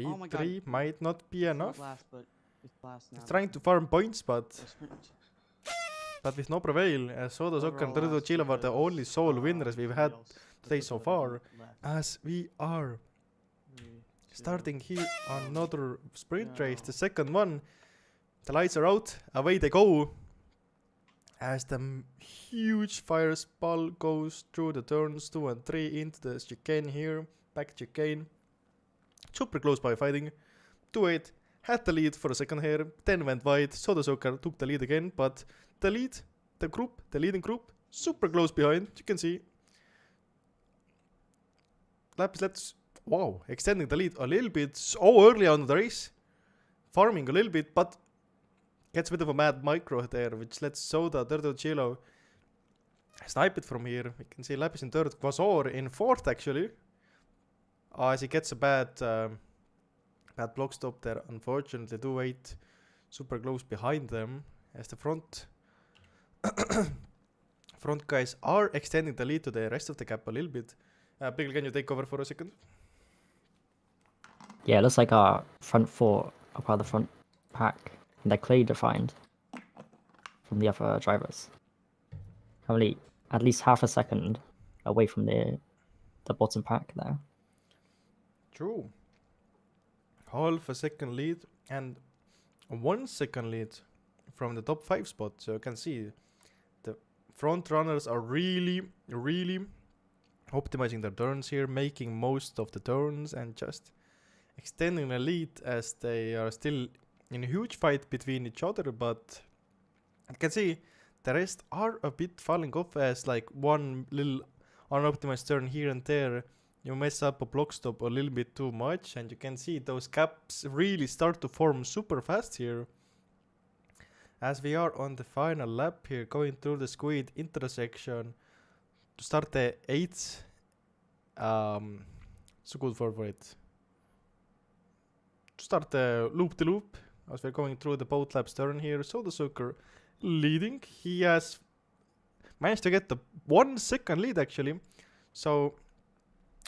Oh my P3 God. might not be It's enough. not last, but it's last now. He's trying to farm points, but The sprint- with no prevail, as Soda Soccer and overall Turdo last Chile were the because, only sole winners we've had else today was so the far, left. as we are 3, 2, starting here another sprint race, No. the second one. The lights are out, away they go, as the huge fire spall goes through the turns 2 and 3 into the chicane here, back chicane. Super close by fighting. 2-8 had the lead for a second here, then went wide. Soda Soccer took the lead again, but the leading group, super close behind, you can see. Lapis Letus, wow, extending the lead a little bit so early on the race. Farming a little bit, but gets a bit of a mad micro there, which lets Soda, Turtle Chilo snipe it from here. We can see Lapis in third, Quasor in fourth actually. As he gets a bad block stop there, unfortunately. 2-8 super close behind them as the front guys are extending the lead to the rest of the gap a little bit. Pickle, can you take over for a second? Yeah, it looks like our front four are part of the front pack. And they're clearly defined from the other drivers. Only at least half a second away from the bottom pack there. True. Half a second lead and 1 second lead from the top 5 spot. So you can see the front runners are really optimizing their turns here, making most of the turns and just extending the lead as they are still in a huge fight between each other. But you can see the rest are a bit falling off as like one little unoptimized turn here and there. You mess up a block stop a little bit too much, and you can see those gaps really start to form super fast here. As we are on the final lap here, going through the squid intersection to start the 8th. So good for it. To start the loop-de-loop, as we're going through the both laps turn here. So the Soccer leading. He has managed to get the 1 second lead actually. So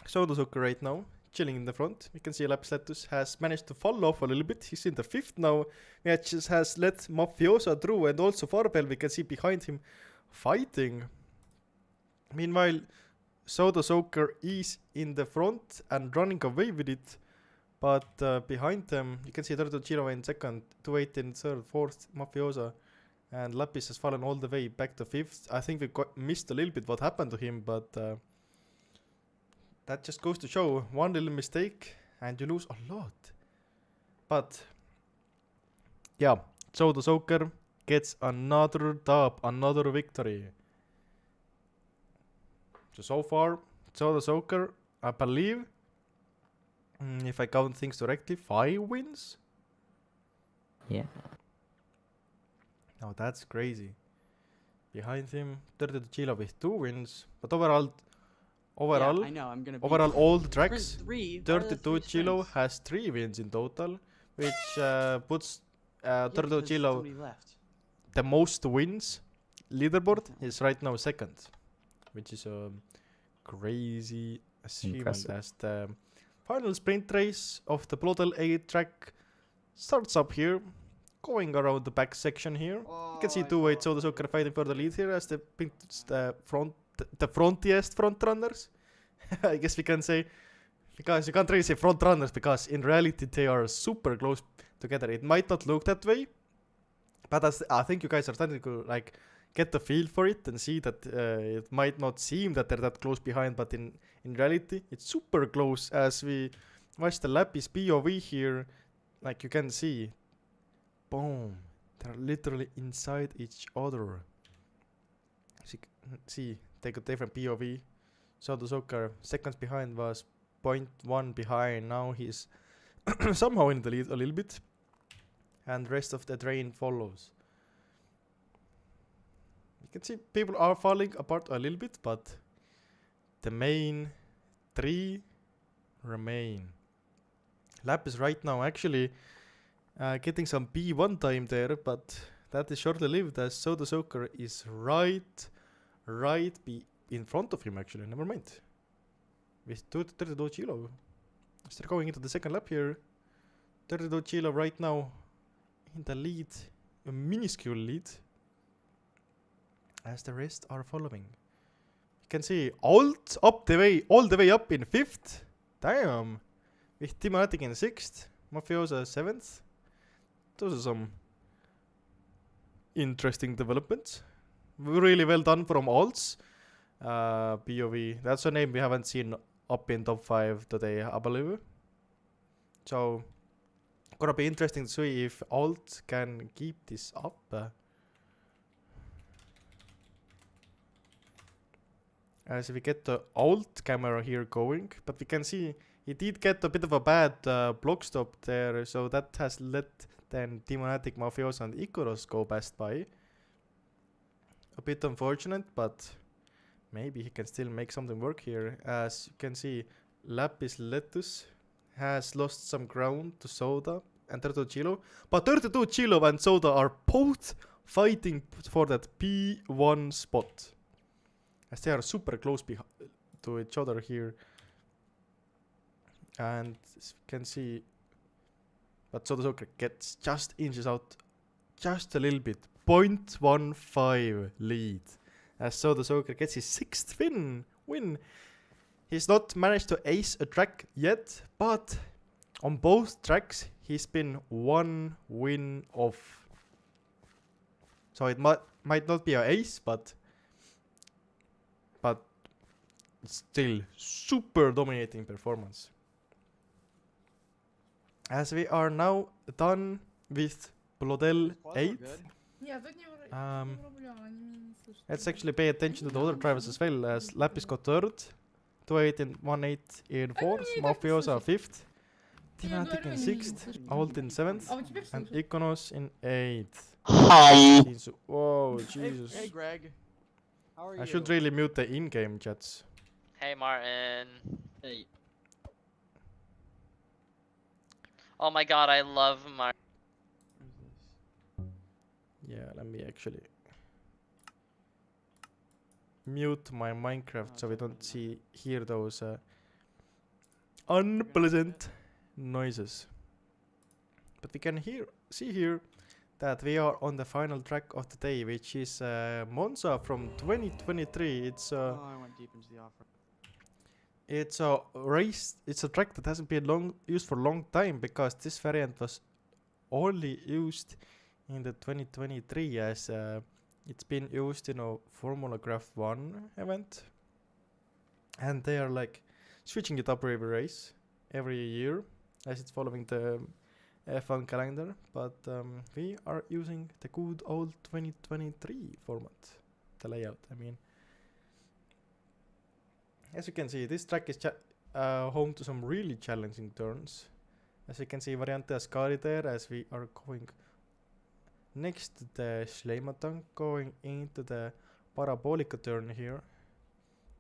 the Soccer right now, chilling in the front. We can see Lapis Letus has managed to fall off a little bit. He's in the 5th now. He just has let Mafiosa through, and also Farbel we can see behind him fighting. Meanwhile, Soda Soccer is in the front and running away with it. But behind them, you can see Turtle Chiro in second, 2-8 in third, 4th, Mafiosa. And Lapis has fallen all the way back to 5th. I think we missed a little bit what happened to him, but that just goes to show one little mistake and you lose a lot. But yeah, so the Soccer gets another dub, another victory. So far, so the Soccer, I believe, if I count things correctly, 5 wins. Yeah. Now that's crazy. Behind him, Turtle Chilo with 2 wins, but overall, Yeah, I know, I'm gonna beat all the Sprint tracks, 3. Why are there 32 3 Chilo sprints? has 3 wins in total. which puts Yeah, Turtle because Chilo somebody left. the most wins leaderboard Okay. is right now second, which is a crazy achievement Impressive. as the final sprint race of the Bloodel 8 track starts up here, going around the back section here. You can see 2-8 Soda Soccer fighting for the lead here as the frontiest front runners, I guess we can say, because you can't really say front runners because in reality they are super close together. It might not look that way, but I think you guys are starting to like get the feel for it and see that it might not seem that they're that close behind, but in reality it's super close. As we watch the Lapis POV here, like you can see, boom, they're literally inside each other. See, they got different POV. Soda Soccer seconds behind was 0.1 behind. Now he's somehow in the lead a little bit, and rest of the train follows. You can see people are falling apart a little bit, but the main three remain. Lap is right now actually getting some P1 time there, but that is shortly lived as Soda Soccer is right in front of him actually. Never mind. With 32 Chilo. As they're going into the second lap here. 32 Chilo right now in the lead, a minuscule lead, as the rest are following. You can see Alt up the way, all the way up in 5th. Damn. With Timonatic in 6th, Mafiosa 7th. Those are some interesting developments. Really well done from Alts. POV, that's a name we haven't seen up in top 5 today, I believe. So gonna be interesting to see if Alt can keep this up. As we get the Alt camera here going, but we can see he did get a bit of a bad block stop there, so that has let then Timonatic, Mafioso and Icoros go past by. A bit unfortunate, but maybe he can still make something work here. As you can see, Lapis Lettuce has lost some ground to Soda and 32 Chilo, but 32 Chilo and Soda are both fighting for that P1 spot, as they are super close to each other here. And as you can see, but Soda Soccer gets just inches out just a little bit, 0.15 lead, as Soda Soccer gets his 6th win. He's not managed to ace a track yet, but on both tracks he's been 1 win off. So it might not be an ace, but it's still super dominating performance. As we are now done with Bloodel 8, let's actually pay attention to the other drivers as well, as Lapis got 3rd, 2-8 in 1-8 in 4th, Mafiosa 5th, Timonatic in 6th, Alt in 7th, and Iconos in 8th. Jesus. Whoa, Jesus. Hey, Greg. How are you? I should really mute the in-game chats. Hey, Martin. Hey. Oh my god, I love Martin. Yeah, let me actually mute my Minecraft so we don't hear those unpleasant noises. But we can see here that we are on the final track of the day, which is Monza from 2023. It's I went deep into the offer. it's a race. It's a track that hasn't been used for a long time, because this variant was only used in the 2023, as it's been used in a Formula Craft 1 event, and they are like switching it up every race every year as it's following the F1 calendar, but we are using the good old 2023 format, the layout, I mean. As you can see, this track is home to some really challenging turns. As you can see, Variante Ascari there, as we are going next to the Schleimatank, going into the Parabolica turn here.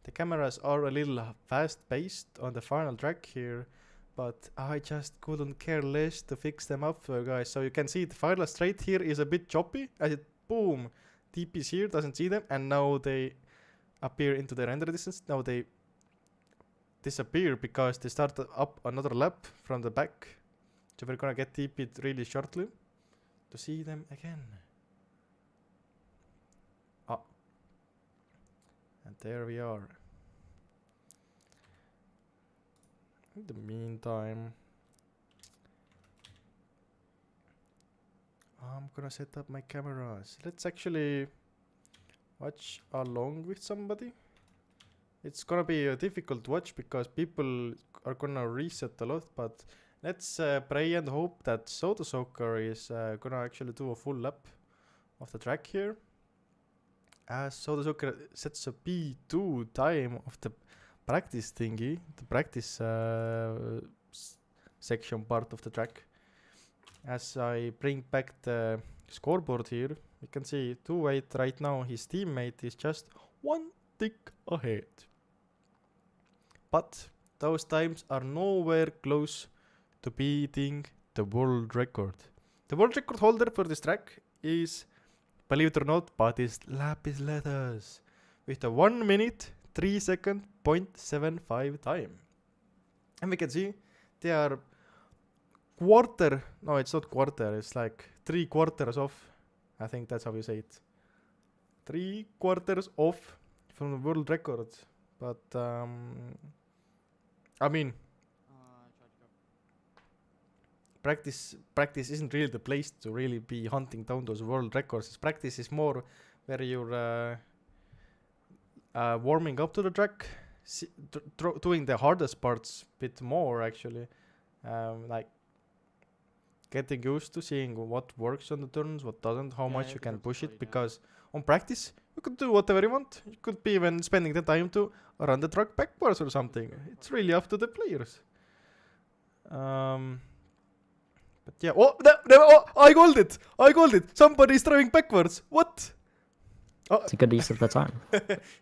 The cameras are a little fast-paced on the final track here, but I just couldn't care less to fix them up for you guys. So you can see the fireless straight here is a bit choppy, as it boom, TP's here, doesn't see them, and now they appear into the render distance. Now they disappear because they start up another lap from the back. So we're gonna get TP'd really shortly to see them again. Ah. And there we are. In the meantime, I'm gonna set up my cameras. Let's actually watch along with somebody. It's gonna be a difficult watch because people are gonna reset a lot, but let's pray and hope that Soda Soaker is gonna actually do a full lap of the track here. As Soda Soaker sets a P2 time of the practice thingy, the practice section part of the track. As I bring back the scoreboard here, we can see 2-8 right now. His teammate is just one tick ahead. But those times are nowhere close to beating the world record. The world record holder for this track is, believe it or not, but is Lapis Letters with a 1 minute 3 second 0.75 time. And we can see they are quarter, no, it's not quarter, it's like 3/4 off. I think that's how you say it. 3/4 off from the world record. But I mean, practice isn't really the place to really be hunting down those world records. Practice is more where you're warming up to the track, doing the hardest parts a bit more actually, like getting used to seeing what works on the turns, what doesn't, how much you can push it, because on practice you could do whatever you want. You could be even spending the time to run the truck backwards or something. It's really up to the players. But yeah, oh, I called it! Somebody's driving backwards. What? Oh. It's a good use of the time.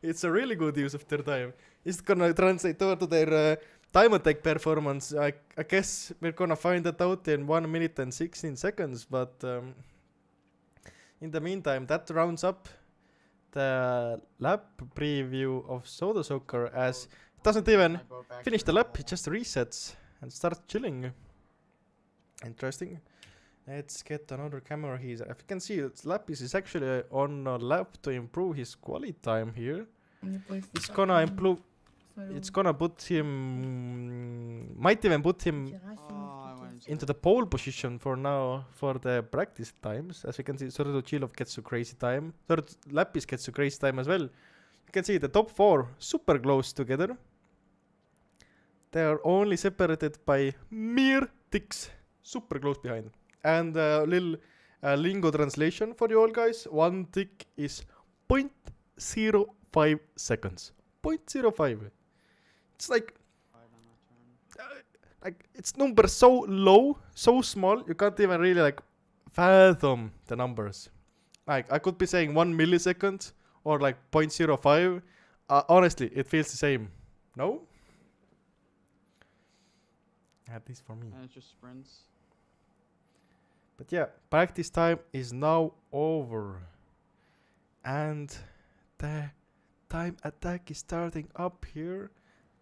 It's a really good use of their time. It's gonna translate over to their time attack performance. I guess we're gonna find that out in 1 minute and 16 seconds. But in the meantime, that rounds up the lap preview of Soda Soaker, as it doesn't even finish the lap. It just resets and starts chilling. Interesting. Let's get another camera here. If you can see, Lapis is actually on a lap to improve his quality time here. It's gonna improve. It's gonna put him. Might even put him into the pole position for now for the practice times. As you can see, Sordo gets a crazy time. Lapis gets a crazy time as well. You can see the top 4 super close together. They are only separated by mere ticks. Super close behind. And a little lingo translation for you all guys. 1 tick is 0.05 seconds. 0.05. It's like it's number so low, so small, you can't even really like fathom the numbers. Like I could be saying 1 millisecond or like 0.05. Honestly, it feels the same. No? At least for me. And it's just sprints. But yeah, practice time is now over. And the time attack is starting up here.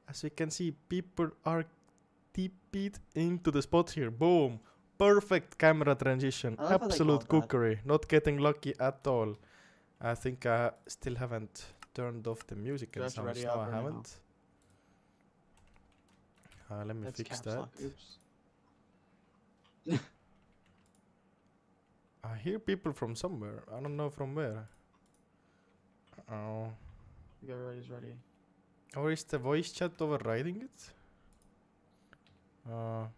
As we can see, people are TP'd into the spot here. Boom. Perfect camera transition. Absolute cookery. Not getting lucky at all. I think I still haven't turned off the music and sounds. No, I haven't. Let me fix that. Oops. I hear people from somewhere. I don't know from where. Oh. Everybody's ready. Or is the voice chat overriding it? Let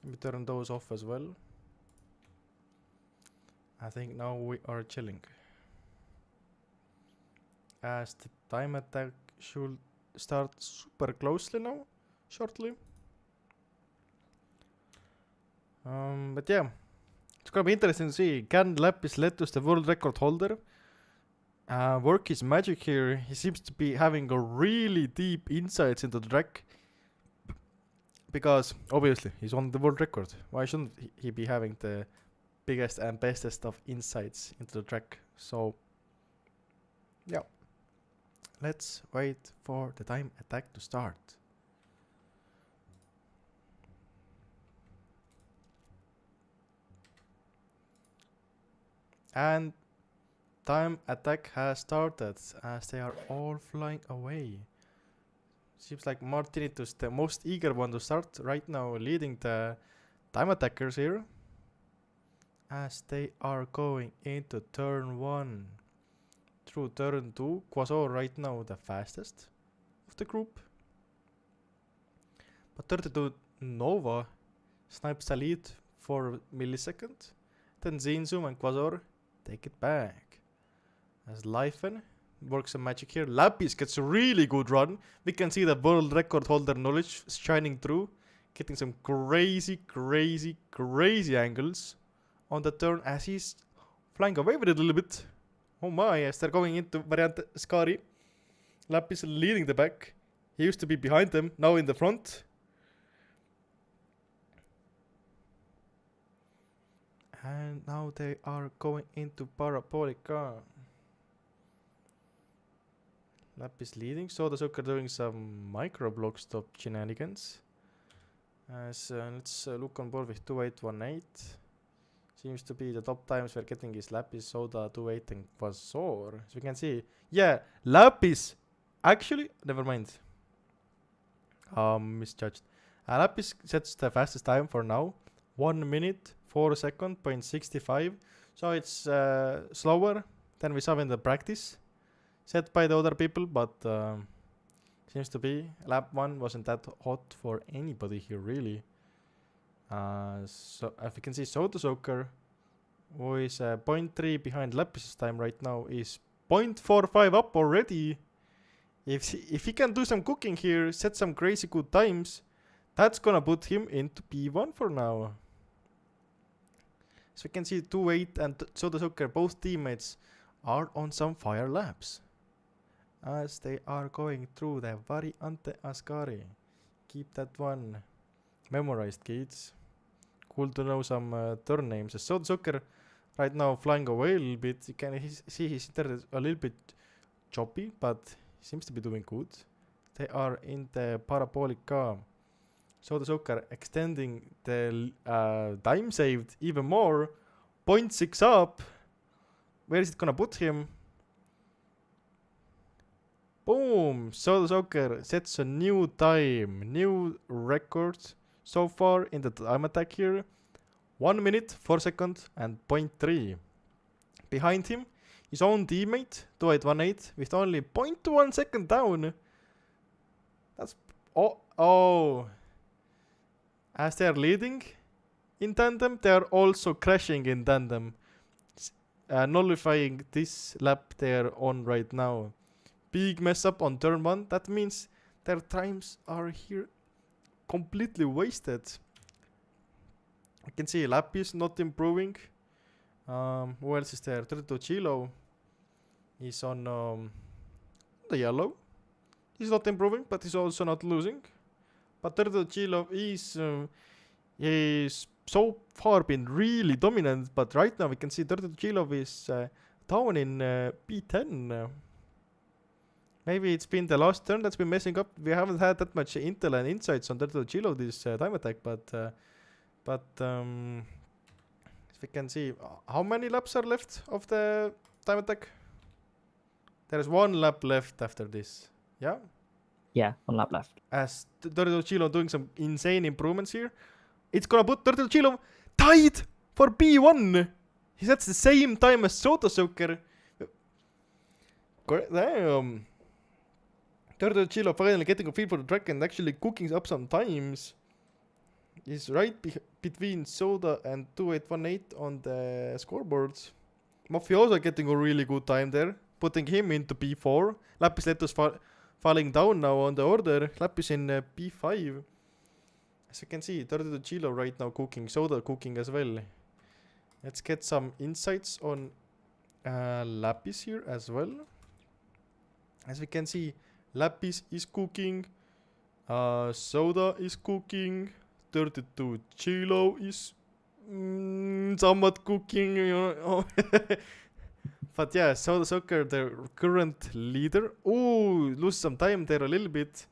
me turn those off as well. I think now we are chilling. As the time attack should start super closely now, shortly. But yeah, it's gonna be interesting to see. Can Lapis Letus, the world record holder, work his magic here? He seems to be having a really deep insights into the track. Because obviously he's on the world record. Why shouldn't he be having the biggest and bestest of insights into the track? So yeah, let's wait for the time attack to start. And time attack has started as they are all flying away. Seems like Martinitus, the most eager one to start right now, leading the time attackers here. As they are going into turn 1. Through turn 2, Quasar right now the fastest of the group. But 32 Nova snipes the lead for a millisecond. Then Zinzum and Quasar take it back. As Lifen works some magic here. Lapis gets a really good run. We can see the world record holder knowledge shining through. Getting some crazy angles on the turn as he's flying away with it a little bit. Oh my, as they're going into Variant Skari. Lapis leading the back. He used to be behind them, now in the front. And now they are going into Parapolica. Lapis leading, so the Soccer doing some micro block stop shenanigans. As let's look on board with 2818. Seems to be the top times we're getting is Lapis, Soda, 28 and Quasar. So we can see, yeah, Lapis. Actually, never mind. Misjudged. Lapis sets the fastest time for now. 1 minute, 4 seconds, 0.65. So it's slower than we saw in the practice set by the other people, but seems to be lap 1 wasn't that hot for anybody here really. So as we can see, Soda Soccer, who is 0.3 behind Lapis's time right now, is 0.45 up already. If he can do some cooking here, set some crazy good times, that's gonna put him into P1 for now. So we can see 28 and Soda Soccer, both teammates, are on some fire laps as they are going through the Variante Ascari. Keep that one memorized, kids. Cool to know some turn names. Soda Soccer right now flying away a little bit. You can see his internet a little bit choppy, but he seems to be doing good. They are in the Parapolica. Soda Soccer extending the time saved even more. 0.6 up. Where is it gonna put him? Boom! Soda Soccer sets a new time, new record so far in the time attack here. 1 minute, 4 seconds and 0.3. Behind him, his own teammate, 2818, with only 0.1 second down. That's... Oh! As they are leading in tandem, they are also crashing in tandem. Nullifying this lap they are on right now. Big mess up on turn 1. That means their times are here completely wasted. You can see Lapis not improving. Who else is there? 32 Chilo is on the yellow. He's not improving, but he's also not losing. But 32 Chilo is so far been really dominant, but right now we can see 32 Chilo is down in P10. Maybe it's been the last turn that's been messing up. We haven't had that much intel and insights on 32 Chilo this time attack, but as we can see, how many laps are left of the time attack? There is 1 lap left after this. Yeah? Yeah, 1 lap left. As 32 Chilo doing some insane improvements here. It's gonna put 32 Chilo tied for P1. He sets the same time as Soda Soccer. Damn. 32 Chilo finally getting a feel for the track and actually cooking up some times. He's right between Soda and 2818 on the scoreboards. Mafiosa getting a really good time there, putting him into P4. Lapis Letus falling down now on the order. Lapis in P5. As you can see, 32 Chilo right now cooking, Soda cooking as well. Let's get some insights on Lapis here as well. As we can see, Lapis is cooking. Soda is cooking. 32 Chilo is somewhat cooking, you know. But yeah, Soda Soccer, the current leader. Ooh, lose some time there a little bit.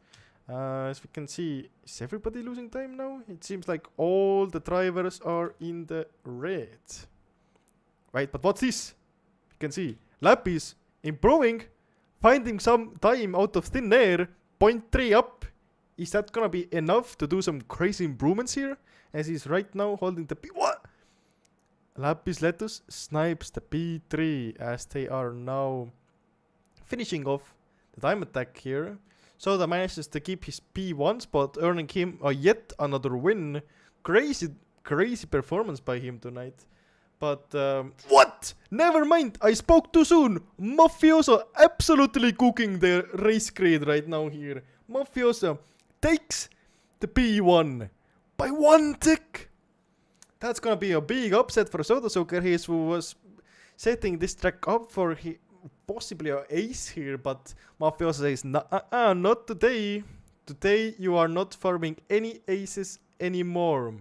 As we can see, is everybody losing time now? It seems like all the drivers are in the red. Right, but what's this? You can see lap is improving, finding some time out of thin air, 0.3 up. Is that gonna be enough to do some crazy improvements here? As he's right now holding the what? Lapis Lettuce snipes the P3 as they are now finishing off the time attack here. Soda manages to keep his P1 spot, earning him yet another win. Crazy performance by him tonight. But, what? Never mind, I spoke too soon. Mafioso absolutely cooking the race grid right now here. Mafioso takes the P1 by 1 tick. That's gonna be a big upset for Soda Soccer here, who was setting this track up for possibly an ace here, but Mafioso says, not today. Today you are not farming any aces anymore.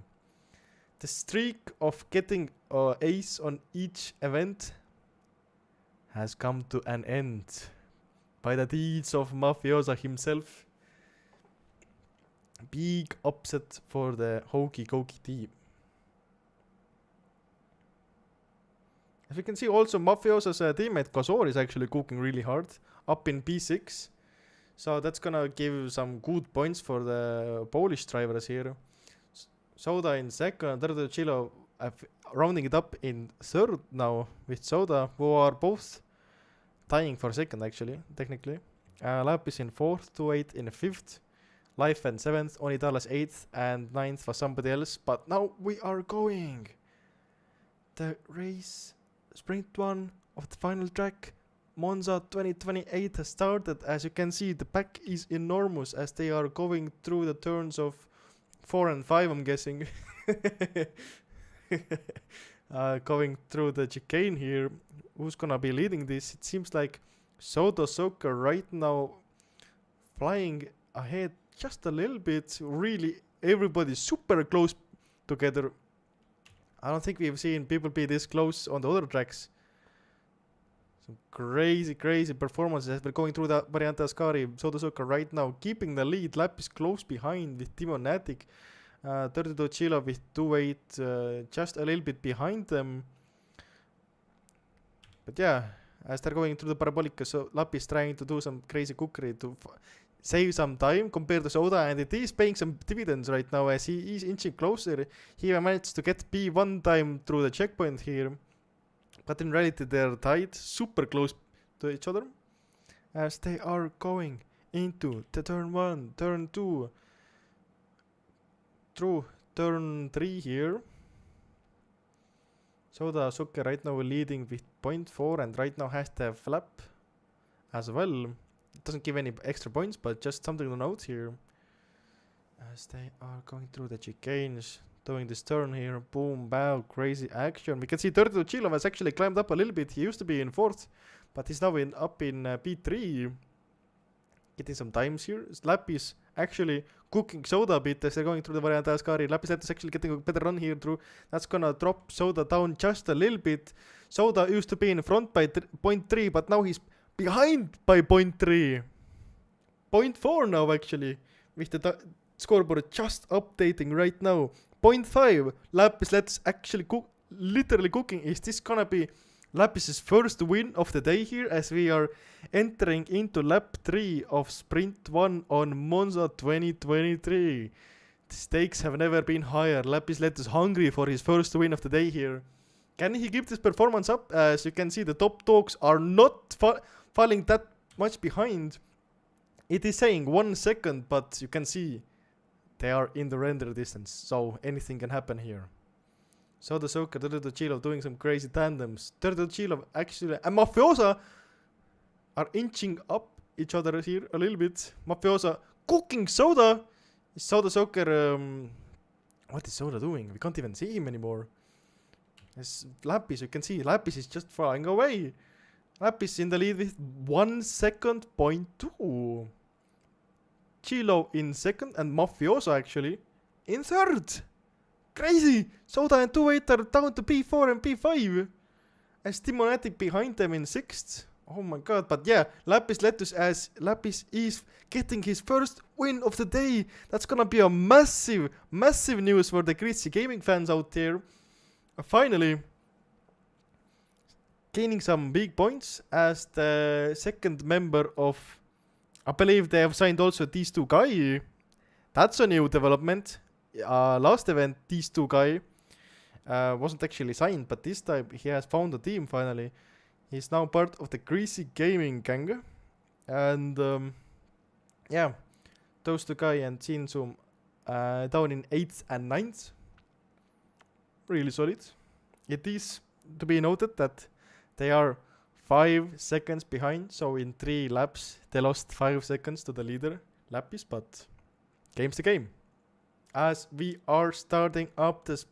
The streak of getting an ace on each event has come to an end by the deeds of Mafioso himself. Big upset for the Hokey Cokey team. As we can see also, Mafioso's teammate Kazor is actually cooking really hard, up in P6. So that's gonna give some good points for the Polish drivers here. Soda in second, Turtle Chilo rounding it up in third now with Soda, who are both tying for second actually, technically. Lapis in fourth, 2-8 in fifth, Life in seventh, Onitalas 8th and 9th for somebody else. But now we are going. The race, sprint 1 of the final track, Monza 2028 has started. As you can see, the pack is enormous as they are going through the turns of 4 and 5, I'm guessing. Going through the chicane here. Who's gonna be leading this? It seems like Soda Soccer right now flying ahead just a little bit. Really, everybody's super close together. I don't think we've seen people be this close on the other tracks. Some crazy performances as we're going through the Variante Ascari. Soda Soccer right now keeping the lead. Lap is close behind with Timo Natic. 32 Chilo with 2-8 just a little bit behind them. But yeah, as they're going through the Parabolica, so Lap is trying to do some crazy cookery to save some time compared to Soda, and it is paying some dividends right now as he is inching closer. He managed to get P1 time through the checkpoint here, but in reality they're tied, super close to each other as they are going into the turn 1, turn 2, through turn 3 here. Soda Soccer right now leading with 0.4 and right now has the flap as well. It doesn't give any extra points, but just something to note here. As they are going through the chicanes, doing this turn here, boom, bow, crazy action. We can see 32 Chilo has actually climbed up a little bit. He used to be in 4th, but he's now up in P3. Getting some times here. Lap is actually cooking Soda a bit as they're going through the Variante Ascari. Lapis is actually getting a better run here through. That's gonna drop Soda down just a little bit. Soda used to be in front by 0.3, but now he's behind by 0.3. 0.4 now actually, with the scoreboard just updating right now. 0.5. Lapis Let's actually literally cooking. Is this gonna be Lapis's first win of the day here as we are entering into lap 3 of sprint 1 on Monza 2023. The stakes have never been higher. Lapis Let's hungry for his first win of the day here. Can he keep this performance up? As you can see, the top dogs are not falling that much behind. It is saying 1 second, but you can see they are in the render distance, so anything can happen here. Soda Soccer, Turtle Chilo doing some crazy tandems. Turtle Chilo actually and Mafiosa are inching up each other here a little bit. Mafiosa cooking Soda. Soda Soccer, what is Soda doing? We can't even see him anymore. As Lapis, you can see Lapis is just flying away. Lapis in the lead with 1 second, 0.2. Chilo in second, and Mafioso actually in third. Crazy! Soda and 2-8 are down to P4 and P5. And Stimonatic behind them in sixth. Oh my god, but yeah, Lapis Letus as Lapis is getting his first win of the day. That's gonna be a massive, massive news for the Greasy Gaming fans out there. Finally, gaining some big points as the second member of, I believe they have signed also these two guys. That's a new development. Last event, these two guys wasn't actually signed, but this time he has found a team finally. He's now part of the Greasy Gaming gang. And yeah, those two guys and Jinsum down in 8th and 9th. Really solid. It is to be noted that they are 5 seconds behind, so in 3 laps they lost 5 seconds to the leader, Lapis, but game's the game. As we are starting up the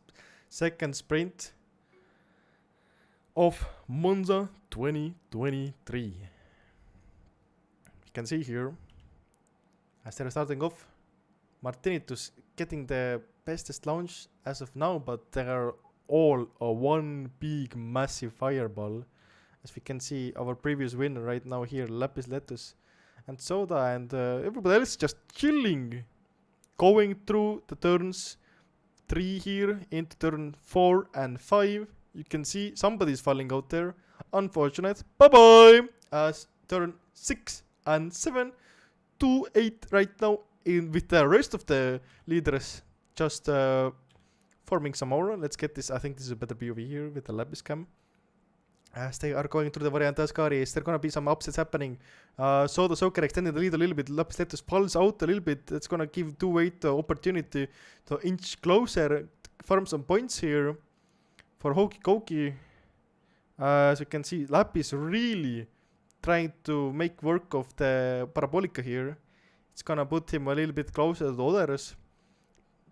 second sprint of Monza 2023. You can see here, as they're starting off, Martinitus getting the bestest launch as of now, but they are all a one big massive fireball. As we can see, our previous winner right now here, Lapis Letus and Soda, and everybody else just chilling, going through the turns 3 here into turn 4 and 5. You can see somebody's falling out there. Unfortunate. Bye-bye! As turn 6 and 7, 2-8 right now in with the rest of the leaders just forming some aura. Let's get this. I think this is a better POV here with the Lapis cam. As they are going through the Variante Ascari, is there gonna be some upsets happening? Soda Soaker extending the lead a little bit. Lapis Letus pulls out a little bit. It's gonna give 2-8 the opportunity to inch closer, farm some points here for Hokey Cokey. As you can see, Lapis really trying to make work of the Parabolica here. It's gonna put him a little bit closer to the others.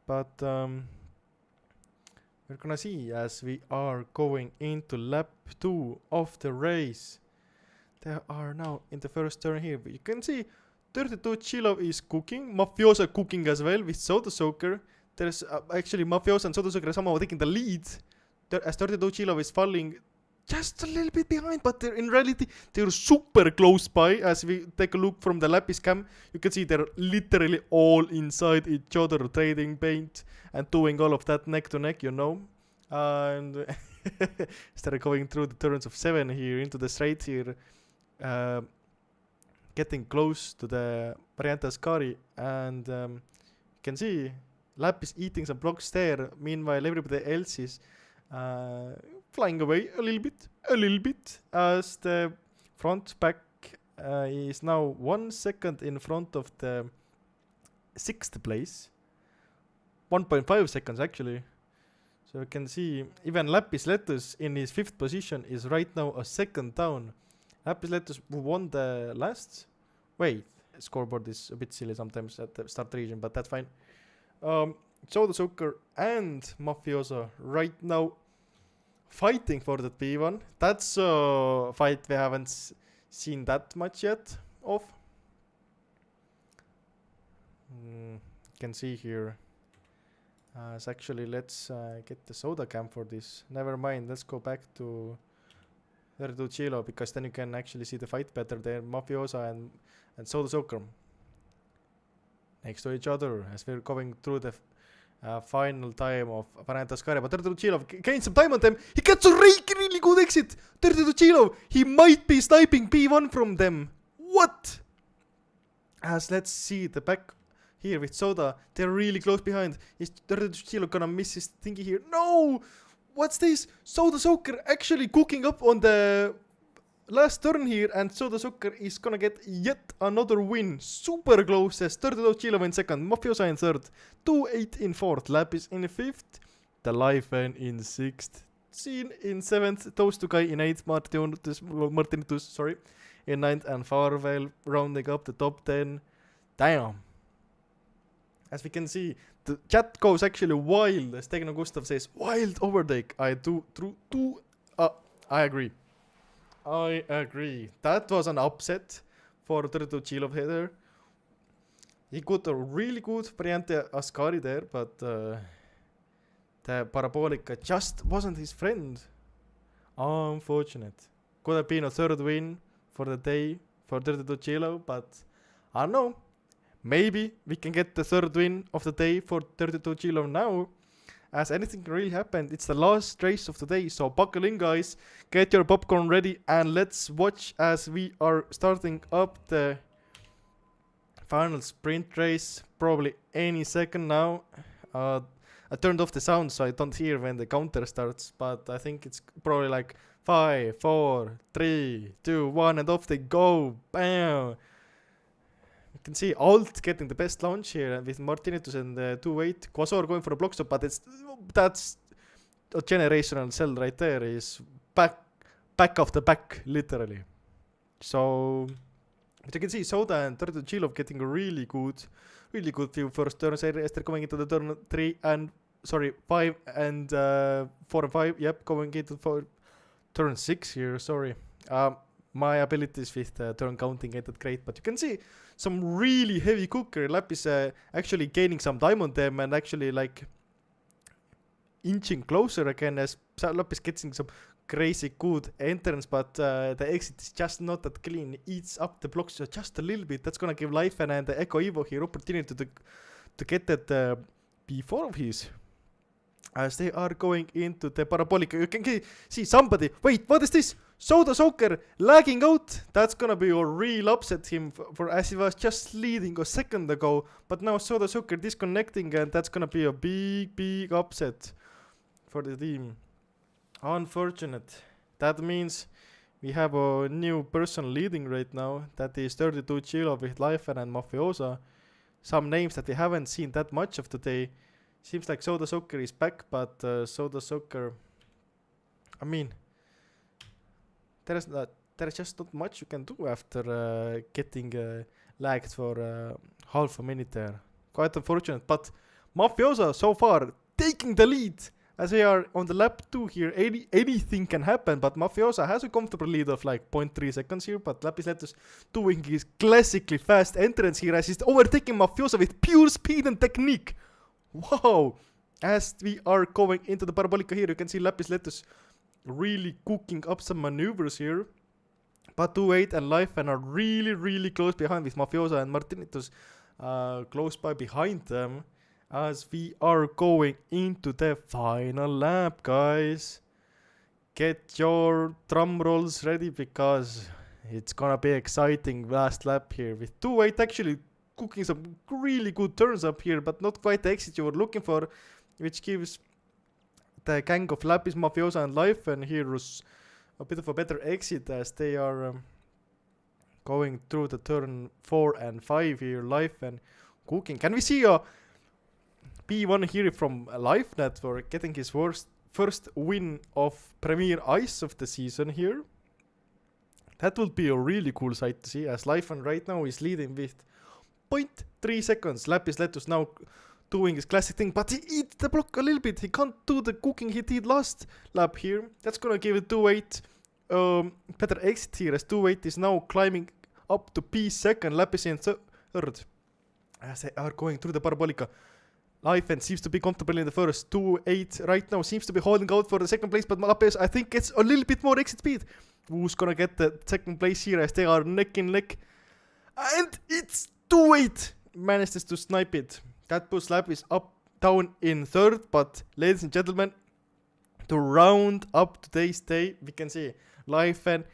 But we're gonna see as we are going into lap 2 of the race. They are now in the first turn here. But you can see 32 Chilo is cooking. Mafiosa cooking as well with Soda Soaker. There's actually Mafiosa and Soda Soaker somehow taking the lead. As 32 Chilo is falling just a little bit behind, but in reality they're super close by. As we take a look from the Lapis cam, you can see they're literally all inside each other, trading paint and doing all of that neck to neck, you know. And started going through the turns of 7 here into the straight here, getting close to the Variante Ascari, and you can see Lapis eating some blocks there. Meanwhile, everybody else is flying away a little bit, as the front pack is now 1 second in front of the 6th place. 1.5 seconds actually. So you can see even Lapis Letus in his 5th position is right now a second down. Lapis Letus who won the last. Wait, scoreboard is a bit silly sometimes at the start region, but that's fine. Soda Soaker and Mafiosa right now fighting for that P1. That's a fight we haven't seen that much yet of. You can see here. So actually, let's get the Soda cam for this. Never mind, let's go back to 32 Chilo, because then you can actually see the fight better there. Mafiosa and Soda Soaker next to each other as we're going through the final time of Variante Ascari. But 32 Chilo gains some time on them. He gets a really good exit. 32 Chilo, he might be sniping P1 from them. What? As let's see the back here with Soda. They're really close behind. Is 32 Chilo gonna miss his thingy here? No! What's this? Soda Soaker actually cooking up on the last turn here, and Soda Soaker is gonna get yet another win. Super close as 32 Chilo in second, Mafiosa in third, 2-8 in fourth, Lapis in fifth, the Life Fan in sixth, Scene in seventh, those two guys in eighth, Martinitus, sorry, in ninth, and Farwell rounding up the top 10. Damn. As we can see, the chat goes actually wild, as Tegno Gustav says, wild overtake. I agree. I agree. That was an upset for 32 Chilo header. He got a really good variante Ascari there, but the Parabolica just wasn't his friend. Unfortunate. Could have been a third win for the day for 32 Chilo, but I don't know. Maybe we can get the third win of the day for 32 Chilo now. As anything can really happen. It's the last race of the day, so buckle in, guys. Get your popcorn ready and let's watch as we are starting up the final sprint race. Probably any second now. I turned off the sound so I don't hear when the counter starts, but I think it's probably like 5, 4, 3, 2, 1, and off they go. Bam! You can see Alt getting the best launch here with Martinitus and 2-8. Quasar going for a block stop, but that's a generational sell right there. Is back of the back, literally. So, but you can see Soda and 32 Chilov getting a really good few first turns. Esther going into the turn 5 and 4 and 5. Yep, going into turn 6 here. Sorry. My abilities with turn counting ain't that great, but you can see some really heavy cooker. Lap is actually gaining some time on them and actually like inching closer again as Lap is getting some crazy good entrance, but the exit is just not that clean. Eats up the blocks just a little bit. That's gonna give Life and the Echo Evo here opportunity to get that P4 of his. As they are going into the Parabolica, you can see somebody. Wait, what is this? Soda Soaker lagging out. That's gonna be a real upset him for as he was just leading a second ago. But now Soda Soaker disconnecting, and that's gonna be a big upset for the team. Unfortunate. That means we have a new person leading right now. That is 32 Chilo with Lifen and Mafiosa. Some names that we haven't seen that much of today. Seems like Soda Soccer is back, but Soda Soccer, I mean, there's just not much you can do after getting lagged for half a minute there. Quite unfortunate, but Mafiosa so far taking the lead as we are on the lap 2 here. Anything can happen, but Mafiosa has a comfortable lead of like 0.3 seconds here, but Lapis Letus doing his classically fast entrance here as he's overtaking Mafiosa with pure speed and technique. Wow! As we are going into the Parabolica here, you can see Lapis Letus really cooking up some maneuvers here. But 2-8 and Lifen are really close behind with Mafiosa and Martinitus close by behind them. As we are going into the final lap, guys. Get your drum rolls ready because it's gonna be exciting last lap here with 2-8 actually cooking some really good turns up here, but not quite the exit you were looking for, which gives the gang of Lapis, Mafiosa and Life, and here is a bit of a better exit as they are going through the turn 4 and 5 here. Life and cooking. Can we see a P1 here from Life Network getting his first win of Premier Ice of the season here? That would be a really cool sight to see as Life and right now is leading with 0.3 seconds. Lapis Letus now doing his classic thing, but he eats the block a little bit. He can't do the cooking he did last lap here. That's gonna give it 2-8 better exit here as 2-8 is now climbing up to P2. Lapis in third as they are going through the Parabolica. Lifen seems to be comfortable in the first. 2-8 right now seems to be holding out for the second place, but Lapis I think gets a little bit more exit speed. Who's gonna get the second place here as they are neck and neck? And it's 2-8 manages to snipe it. That puts Lapis down in third, but ladies and gentlemen, to round up today's day, we can see Lifen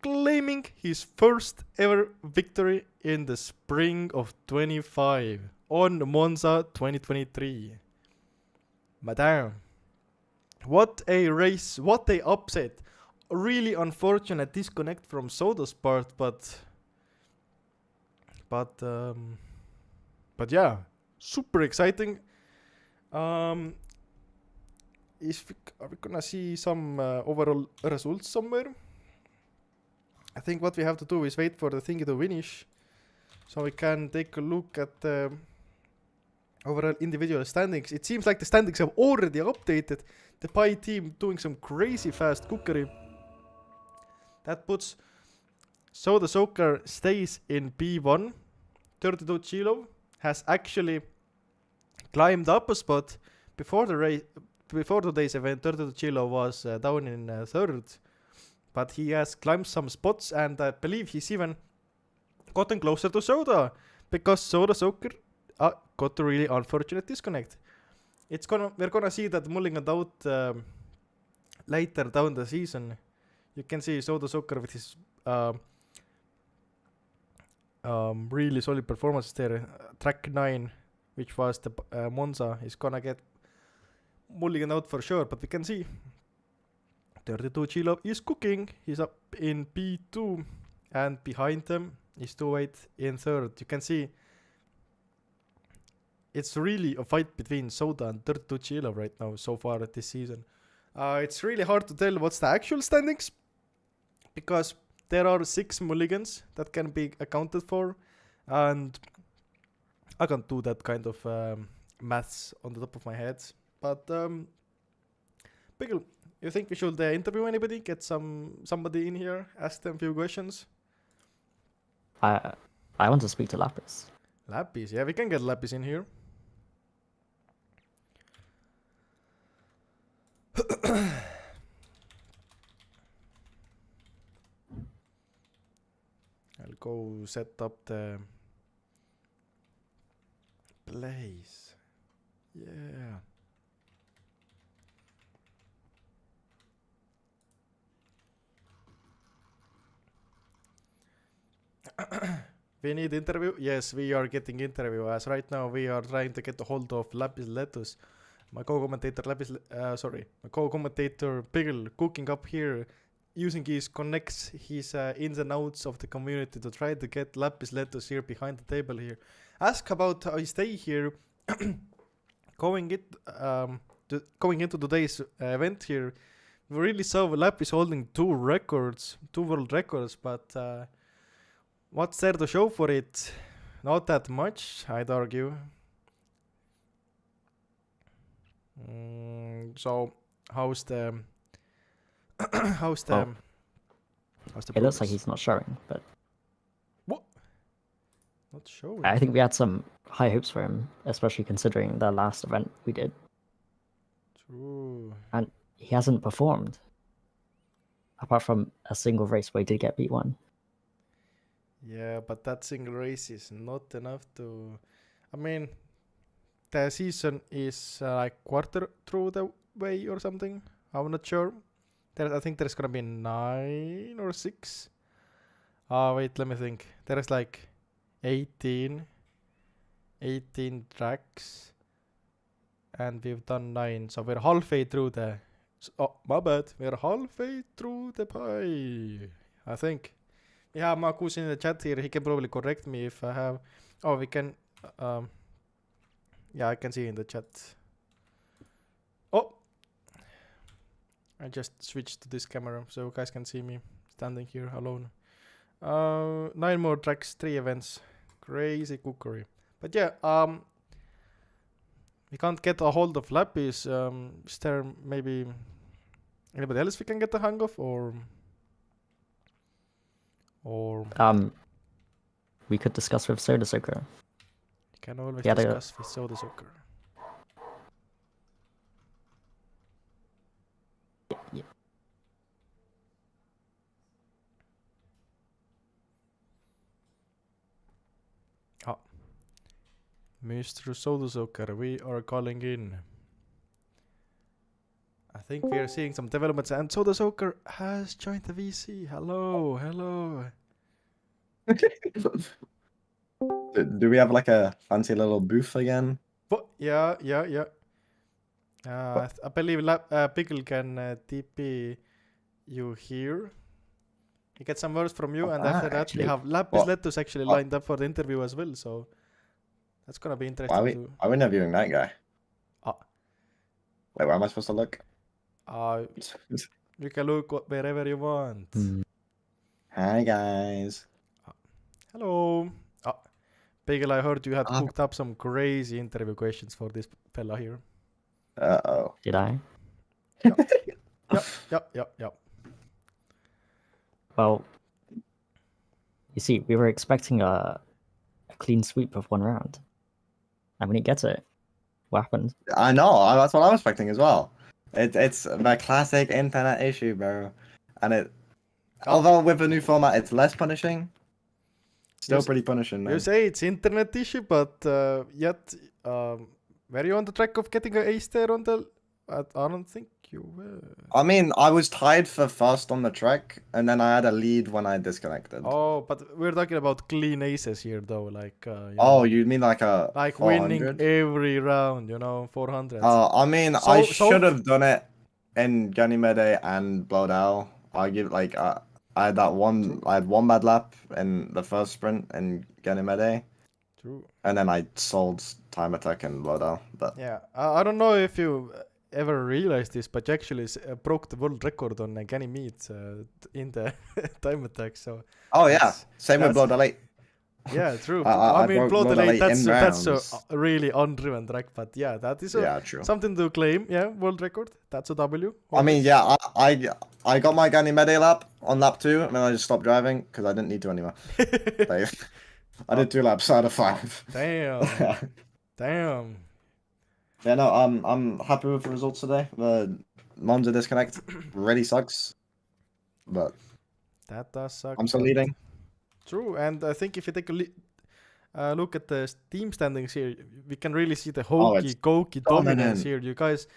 claiming his first ever victory in the spring of 25 on Monza 2023. Madame, what a race, what a upset. Really unfortunate disconnect from Soda's part, but yeah, super exciting. Are we gonna see some overall results somewhere? I think what we have to do is wait for the thingy to finish, so we can take a look at the overall individual standings. It seems like the standings have already updated. The Pi team doing some crazy fast cookery. That puts Soda Soccer stays in P1, 32 Chilo has actually climbed up a spot before the race. Before today's event, Turtle Chilo was down in third, but he has climbed some spots, and I believe he's even gotten closer to Soda, because Soda Soaker got a really unfortunate disconnect. We're gonna see that mulliganed out later down the season. You can see Soda Soaker with his really solid performances there. Track 9, which was the Monza, is gonna get mulliganed out for sure, but we can see 32 Chilo is cooking. He's up in P2, and behind them is 28 in third. You can see it's really a fight between Soda and 32 Chilo right now so far this season. It's really hard to tell what's the actual standings, because there are 6 mulligans that can be accounted for, and I can't do that kind of maths on the top of my head. But Pickle, you think we should interview anybody? Get somebody in here, ask them a few questions. I want to speak to Lapis. Lapis, yeah, we can get Lapis in here. I'll go set up the place. Yeah. We need interview? Yes, we are getting interview, as right now we are trying to get a hold of Lapis Letus. My co-commentator my co-commentator Piggle cooking up here, using his connects, his ins and outs of the community to try to get Lapis Letus here behind the table here. Ask about how he stay here. Going into today's event here, we really saw Lapis holding 2 world records, but what's there to show for it? Not that much, I'd argue. So how's the It looks like he's not showing, but what? Not showing. I think we had some high hopes for him, especially considering the last event we did. True. And he hasn't performed, apart from a single race where he did get beat 1. Yeah, but that single race is not enough to. I mean, the season is like quarter through the way or something. I'm not sure. I think there's gonna be 9 or 6. Wait, let me think. There's like 18 tracks, and we've done 9, so we're halfway through the. Oh, my bad. We're halfway through the pie, I think. Yeah, Marcus in the chat here. He can probably correct me if I have. Oh, we can. Yeah, I can see in the chat. Oh, I just switched to this camera so you guys can see me standing here alone. 9 more tracks, 3 events. Crazy cookery. But yeah, we can't get a hold of Lapis. Is there maybe anybody else we can get a hang of, or we could discuss with Soda Soaker. you can always Yeah, discuss with Soda Soaker. Yeah. Mr. Soda Soaker, we are calling in. I think we are seeing some developments, and Soda Soaker has joined the VC. Hello, hello. Do we have like a fancy little booth again? What? Yeah. I believe Pickle can TP you here. He gets some words from you, and after that actually, we have Lapis what? Letus actually lined up for the interview as well, so that's gonna be interesting too. Why are we interviewing that guy? Ah. Wait, where am I supposed to look? You can look wherever you want. Hi guys. Hello. Pickle, I heard you had cooked up some crazy interview questions for this fella here. Uh-oh. Did I? Yep. Well, you see, we were expecting a clean sweep of 1 round. And when he gets it, what happens? I know. That's what I'm expecting as well. It's the classic internet issue, bro. And although with a new format, it's less punishing. Still pretty punishing, man. You say it's internet issue, but yet, were you on the track of getting an ace there on the? I don't think you were. I mean, I was tied for first on the track, and then I had a lead when I disconnected. Oh, but we're talking about clean aces here, though. Like. You mean like a like 400? winning every round, 400. I mean, I should have done it in Ganymede and Blowdown. I had one bad lap in the first sprint in Ganymede. True. And then I sold time attack and Blowdown. But yeah, I don't know if you ever realized this, but you actually broke the world record on Ganymede in the time attack. So. Oh yeah, same with Blowdown 8. Yeah, true. I mean, broke Blood Late, that's a rounds. really undriven track, but yeah, that is true. something to claim. Yeah, world record. That's a W. I mean, yeah, I got my Ganymede lap on lap 2, and then I just stopped driving because I didn't need to anymore. I did 2 laps out of 5. Damn. Damn. Yeah, no, I'm happy with the results today. The Monza disconnect really sucks, but that does suck. I'm still leading. True, and I think if you take a look at the team standings here, we can really see the hokey dominance here. You guys,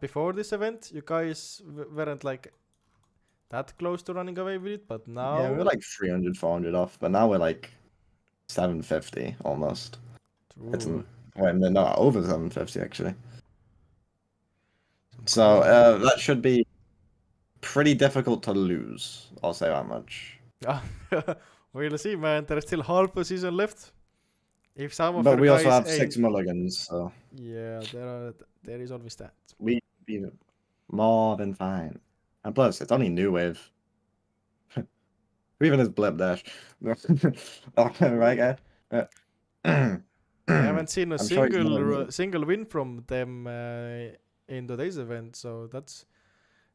before this event, you guys weren't like that close to running away with it, but now... Yeah, we're like 300, 400 off, but now we're like 750 almost. True. No, over 750 actually. So that should be pretty difficult to lose, I'll say that much. We'll see, man. There's still half a season left. If some of But we also have guys 6 mulligans, so yeah, there is always that. We be more than fine. And plus, it's only new wave. Even his blip dash. Right, guy? I haven't seen a I'm sure it's more single win from them in today's event, so that's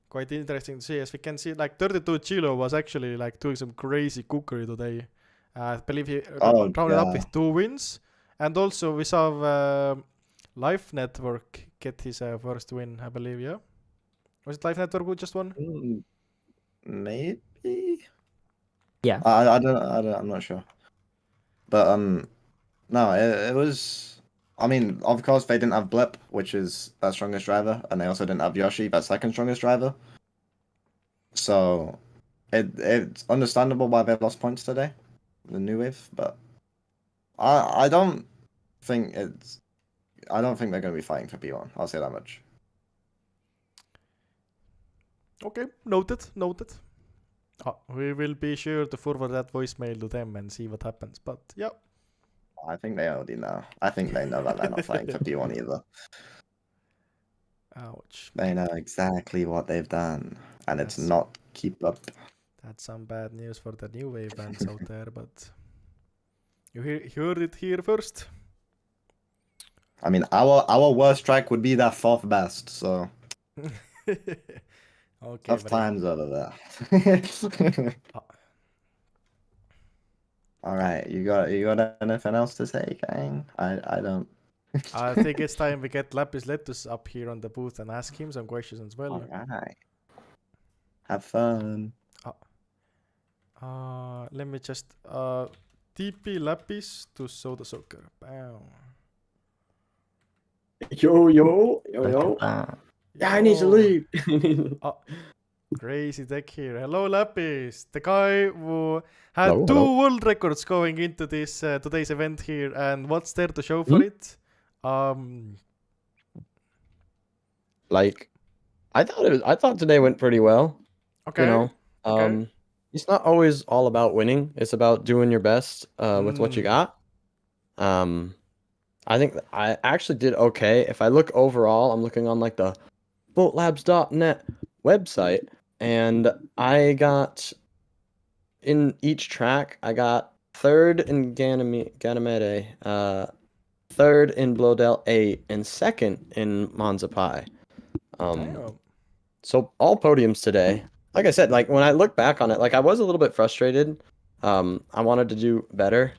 quite interesting to see. As we can see, like 32 Chilo was actually like doing some crazy cookery today. I believe he rounded up with 2 wins, and also we saw Life Network get his first win, I believe. Yeah, was it Life Network who just won? Maybe. Yeah. I'm not sure. But no, it was. I mean, of course, they didn't have Blip, which is their strongest driver, and they also didn't have Yoshi, their second strongest driver. So, it's understandable why they lost points today, the new wave. But I don't think they're going to be fighting for P1. I'll say that much. Okay, noted. We will be sure to forward that voicemail to them and see what happens. But yeah. I think they already know. I think they know that they're not fighting for P1 either. Ouch. They know exactly what they've done, and it's not keep up. That's some bad news for the new wave bands out there, but you heard it here first. I mean, our worst track would be their 4th best, so okay, tough times over there. All right, you got anything else to say, gang? I don't. I think it's time we get Lapis Letus up here on the booth and ask him some questions as well. All right. Have fun. Let me just TP Lapis to Soda Soccer. Bam. Yo. Yeah, I need to leave. Crazy tech here. Hello, Lapis, the guy who had 2 world records going into this today's event here, and what's there to show for it? Like, I thought today went pretty well. Okay. You know, it's not always all about winning. It's about doing your best with what you got. I think I actually did okay. If I look overall, I'm looking on like the boatlabs.net website, and I got in each track. I got 3rd in Ganymede, 3rd in Blowdell 8, and 2nd in Monza Pi. So all podiums today. Like I said, like when I look back on it, like I was a little bit frustrated. I wanted to do better.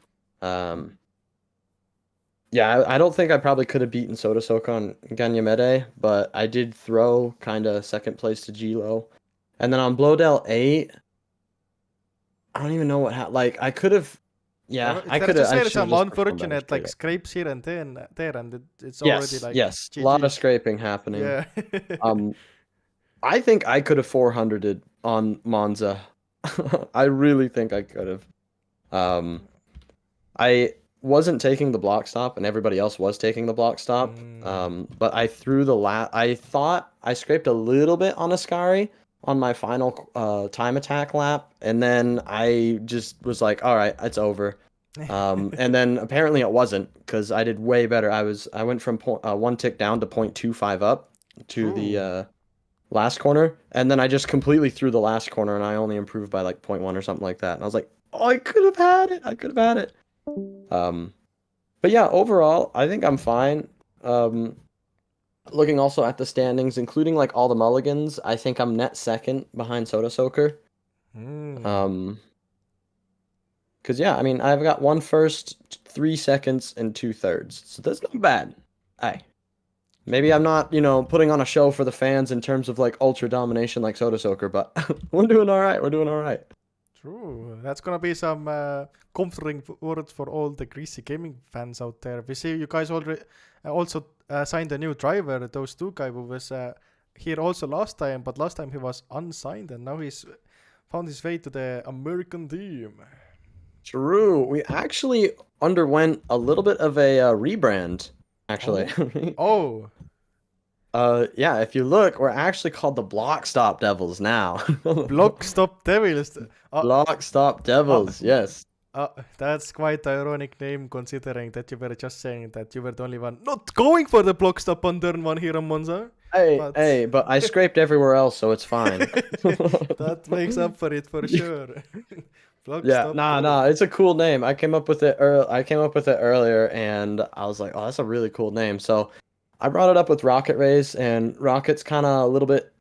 Yeah, I don't think I probably could have beaten Soda Soka on Ganyamede, but I did throw kind of second place to Gilo. And then on Blowdell 8, I don't even know what happened. Like, I could have. Yeah, I could have. Just I there should have some just performed better unfortunate like straight up. scrapes here and there, and it's already Yes, like yes. A lot of GG. scraping happening. Yeah. I think I could have 400'd on Monza. I really think I could have. I wasn't taking the block stop, and everybody else was taking the block stop. But I threw the I thought I scraped a little bit on Ascari on my final time attack lap, and then I just was like, all right, it's over. And then apparently it wasn't, because I did way better. I went from one tick down to 0.25 up to the last corner, and then I just completely threw the last corner, and I only improved by like 0.1 or something like that. And I was like, oh, I could have had it. I could have had it. But yeah, overall, I think I'm fine. Looking also at the standings, including like all the mulligans, I think I'm net second behind Soda Soaker. Because yeah, I mean, I've got 1 first, 3 seconds, and 2 thirds, so that's not bad. Aye. Maybe I'm not, putting on a show for the fans in terms of like ultra domination like Soda Soaker, but we're doing all right. We're doing all right. True. That's gonna be some comforting words for all the Greasy Gaming fans out there. We see you guys already also signed a new driver, those two guy who was here also last time, but last time he was unsigned, and now he's found his way to the American team. True. We actually underwent a little bit of a rebrand, actually. Oh. Yeah, if you look, we're actually called the Block Stop Devils now. Block Stop Devils. Block Stop Devils, yes. That's quite an ironic name, considering that you were just saying that you were the only one not going for the block stop on turn 1 here on Monza. But I scraped everywhere else, so it's fine. That makes up for it for sure. It's a cool name. I came up with it earlier, and I was like, oh, that's a really cool name. So I brought it up with Rocket Race, and Rocket's kind of a little bit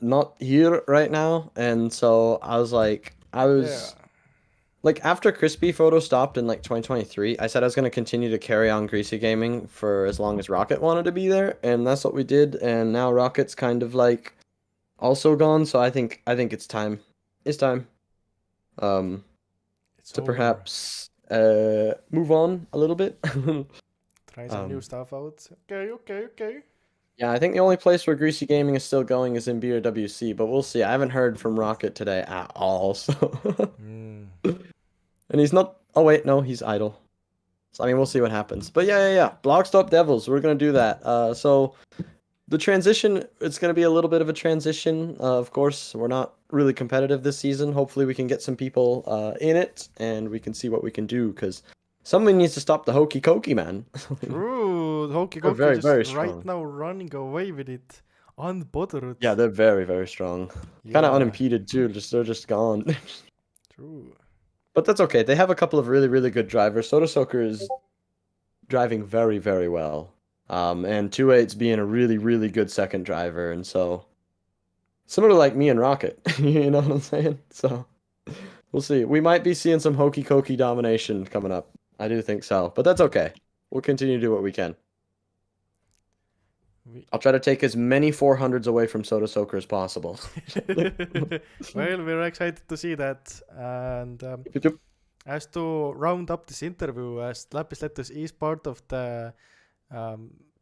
not here right now, and so I was like, like, after Crispy Photo stopped in like 2023, I said I was going to continue to carry on Greasy Gaming for as long as Rocket wanted to be there, and that's what we did. And now Rocket's kind of like also gone, so I think it's time. It's time. To perhaps move on a little bit. Try some new stuff out. Okay. Yeah, I think the only place where Greasy Gaming is still going is in BRWC, but we'll see. I haven't heard from Rocket today at all, so. And he's not. Oh wait, no, he's idle. So I mean, we'll see what happens. But yeah. Block Stop Devils, we're gonna do that. So the transition, it's gonna be a little bit of a transition. Of course, we're not really competitive this season. Hopefully, we can get some people in it, and we can see what we can do. Because somebody needs to stop the Hokey Cokey, man. True, the Hokey Cokey very, just very strong. right now running away with it, unbothered. Yeah, they're very, very strong. Kind of unimpeded too. They're just gone. True. But that's okay. They have a couple of really, really good drivers. Soda Soaker is driving very, very well. And 2-8's being a really, really good second driver. And so, similar like me and Rocket. You know what I'm saying? So, we'll see. We might be seeing some Hokey Cokey domination coming up. I do think so. But that's okay. We'll continue to do what we can. I'll try to take as many 400s away from Soda Soaker as possible. Well, we're excited to see that. And as to round up this interview, as Lapis Letters is part of the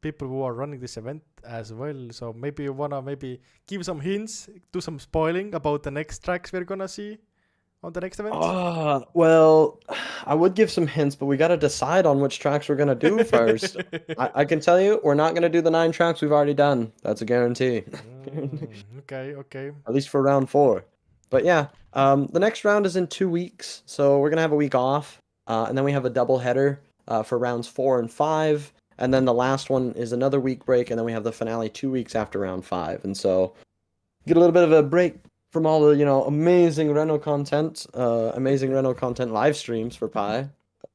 people who are running this event as well. So maybe you wanna give some hints, do some spoiling about the next tracks we're gonna see on the next event? Well, I would give some hints, but we got to decide on which tracks we're going to do first. I can tell you, we're not going to do the 9 tracks we've already done. That's a guarantee. Okay. At least for round 4. But yeah, the next round is in 2 weeks, so we're going to have a week off. And then we have a double header for rounds 4 and 5. And then the last one is another week break, and then we have the finale 2 weeks after round 5. And so get a little bit of a break from all the, amazing Reno content live streams for Pi.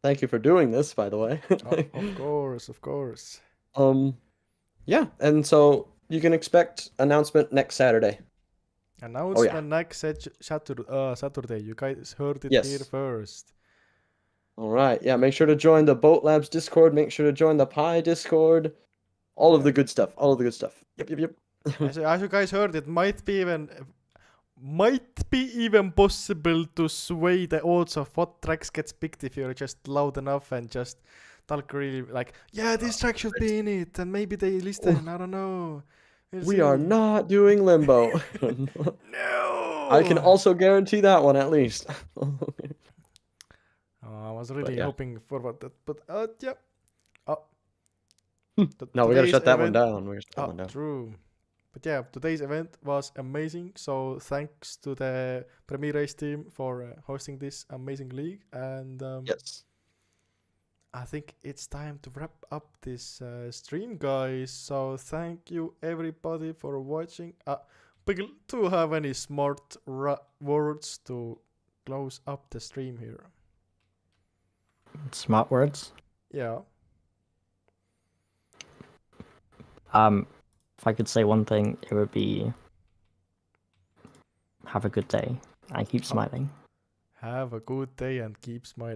Thank you for doing this, by the way. Of course. Yeah, and so you can expect announcement next Saturday. Announcement next Saturday. You guys heard it here first. All right. Yeah. Make sure to join the Boat Labs Discord. Make sure to join the Pi Discord. All of the good stuff. All of the good stuff. Yep. As you guys heard, it might be even possible to sway the odds of what tracks gets picked if you're just loud enough and just talk really like, yeah, this track should be in it, and maybe they listen. I don't know. We are not doing Limbo. No. I can also guarantee that one at least. I was really yeah. hoping for that, but yeah. No, we gotta shut that one event- down. We gotta shut that one down. True. But yeah, today's event was amazing. So thanks to the Premier Race team for hosting this amazing league. And Yes. I think it's time to wrap up this stream, guys. So thank you everybody for watching. Piggle, do you have any smart words to close up the stream here? Smart words. Yeah. If I could say one thing, it would be have a good day and keep smiling. Have a good day and keep smiling.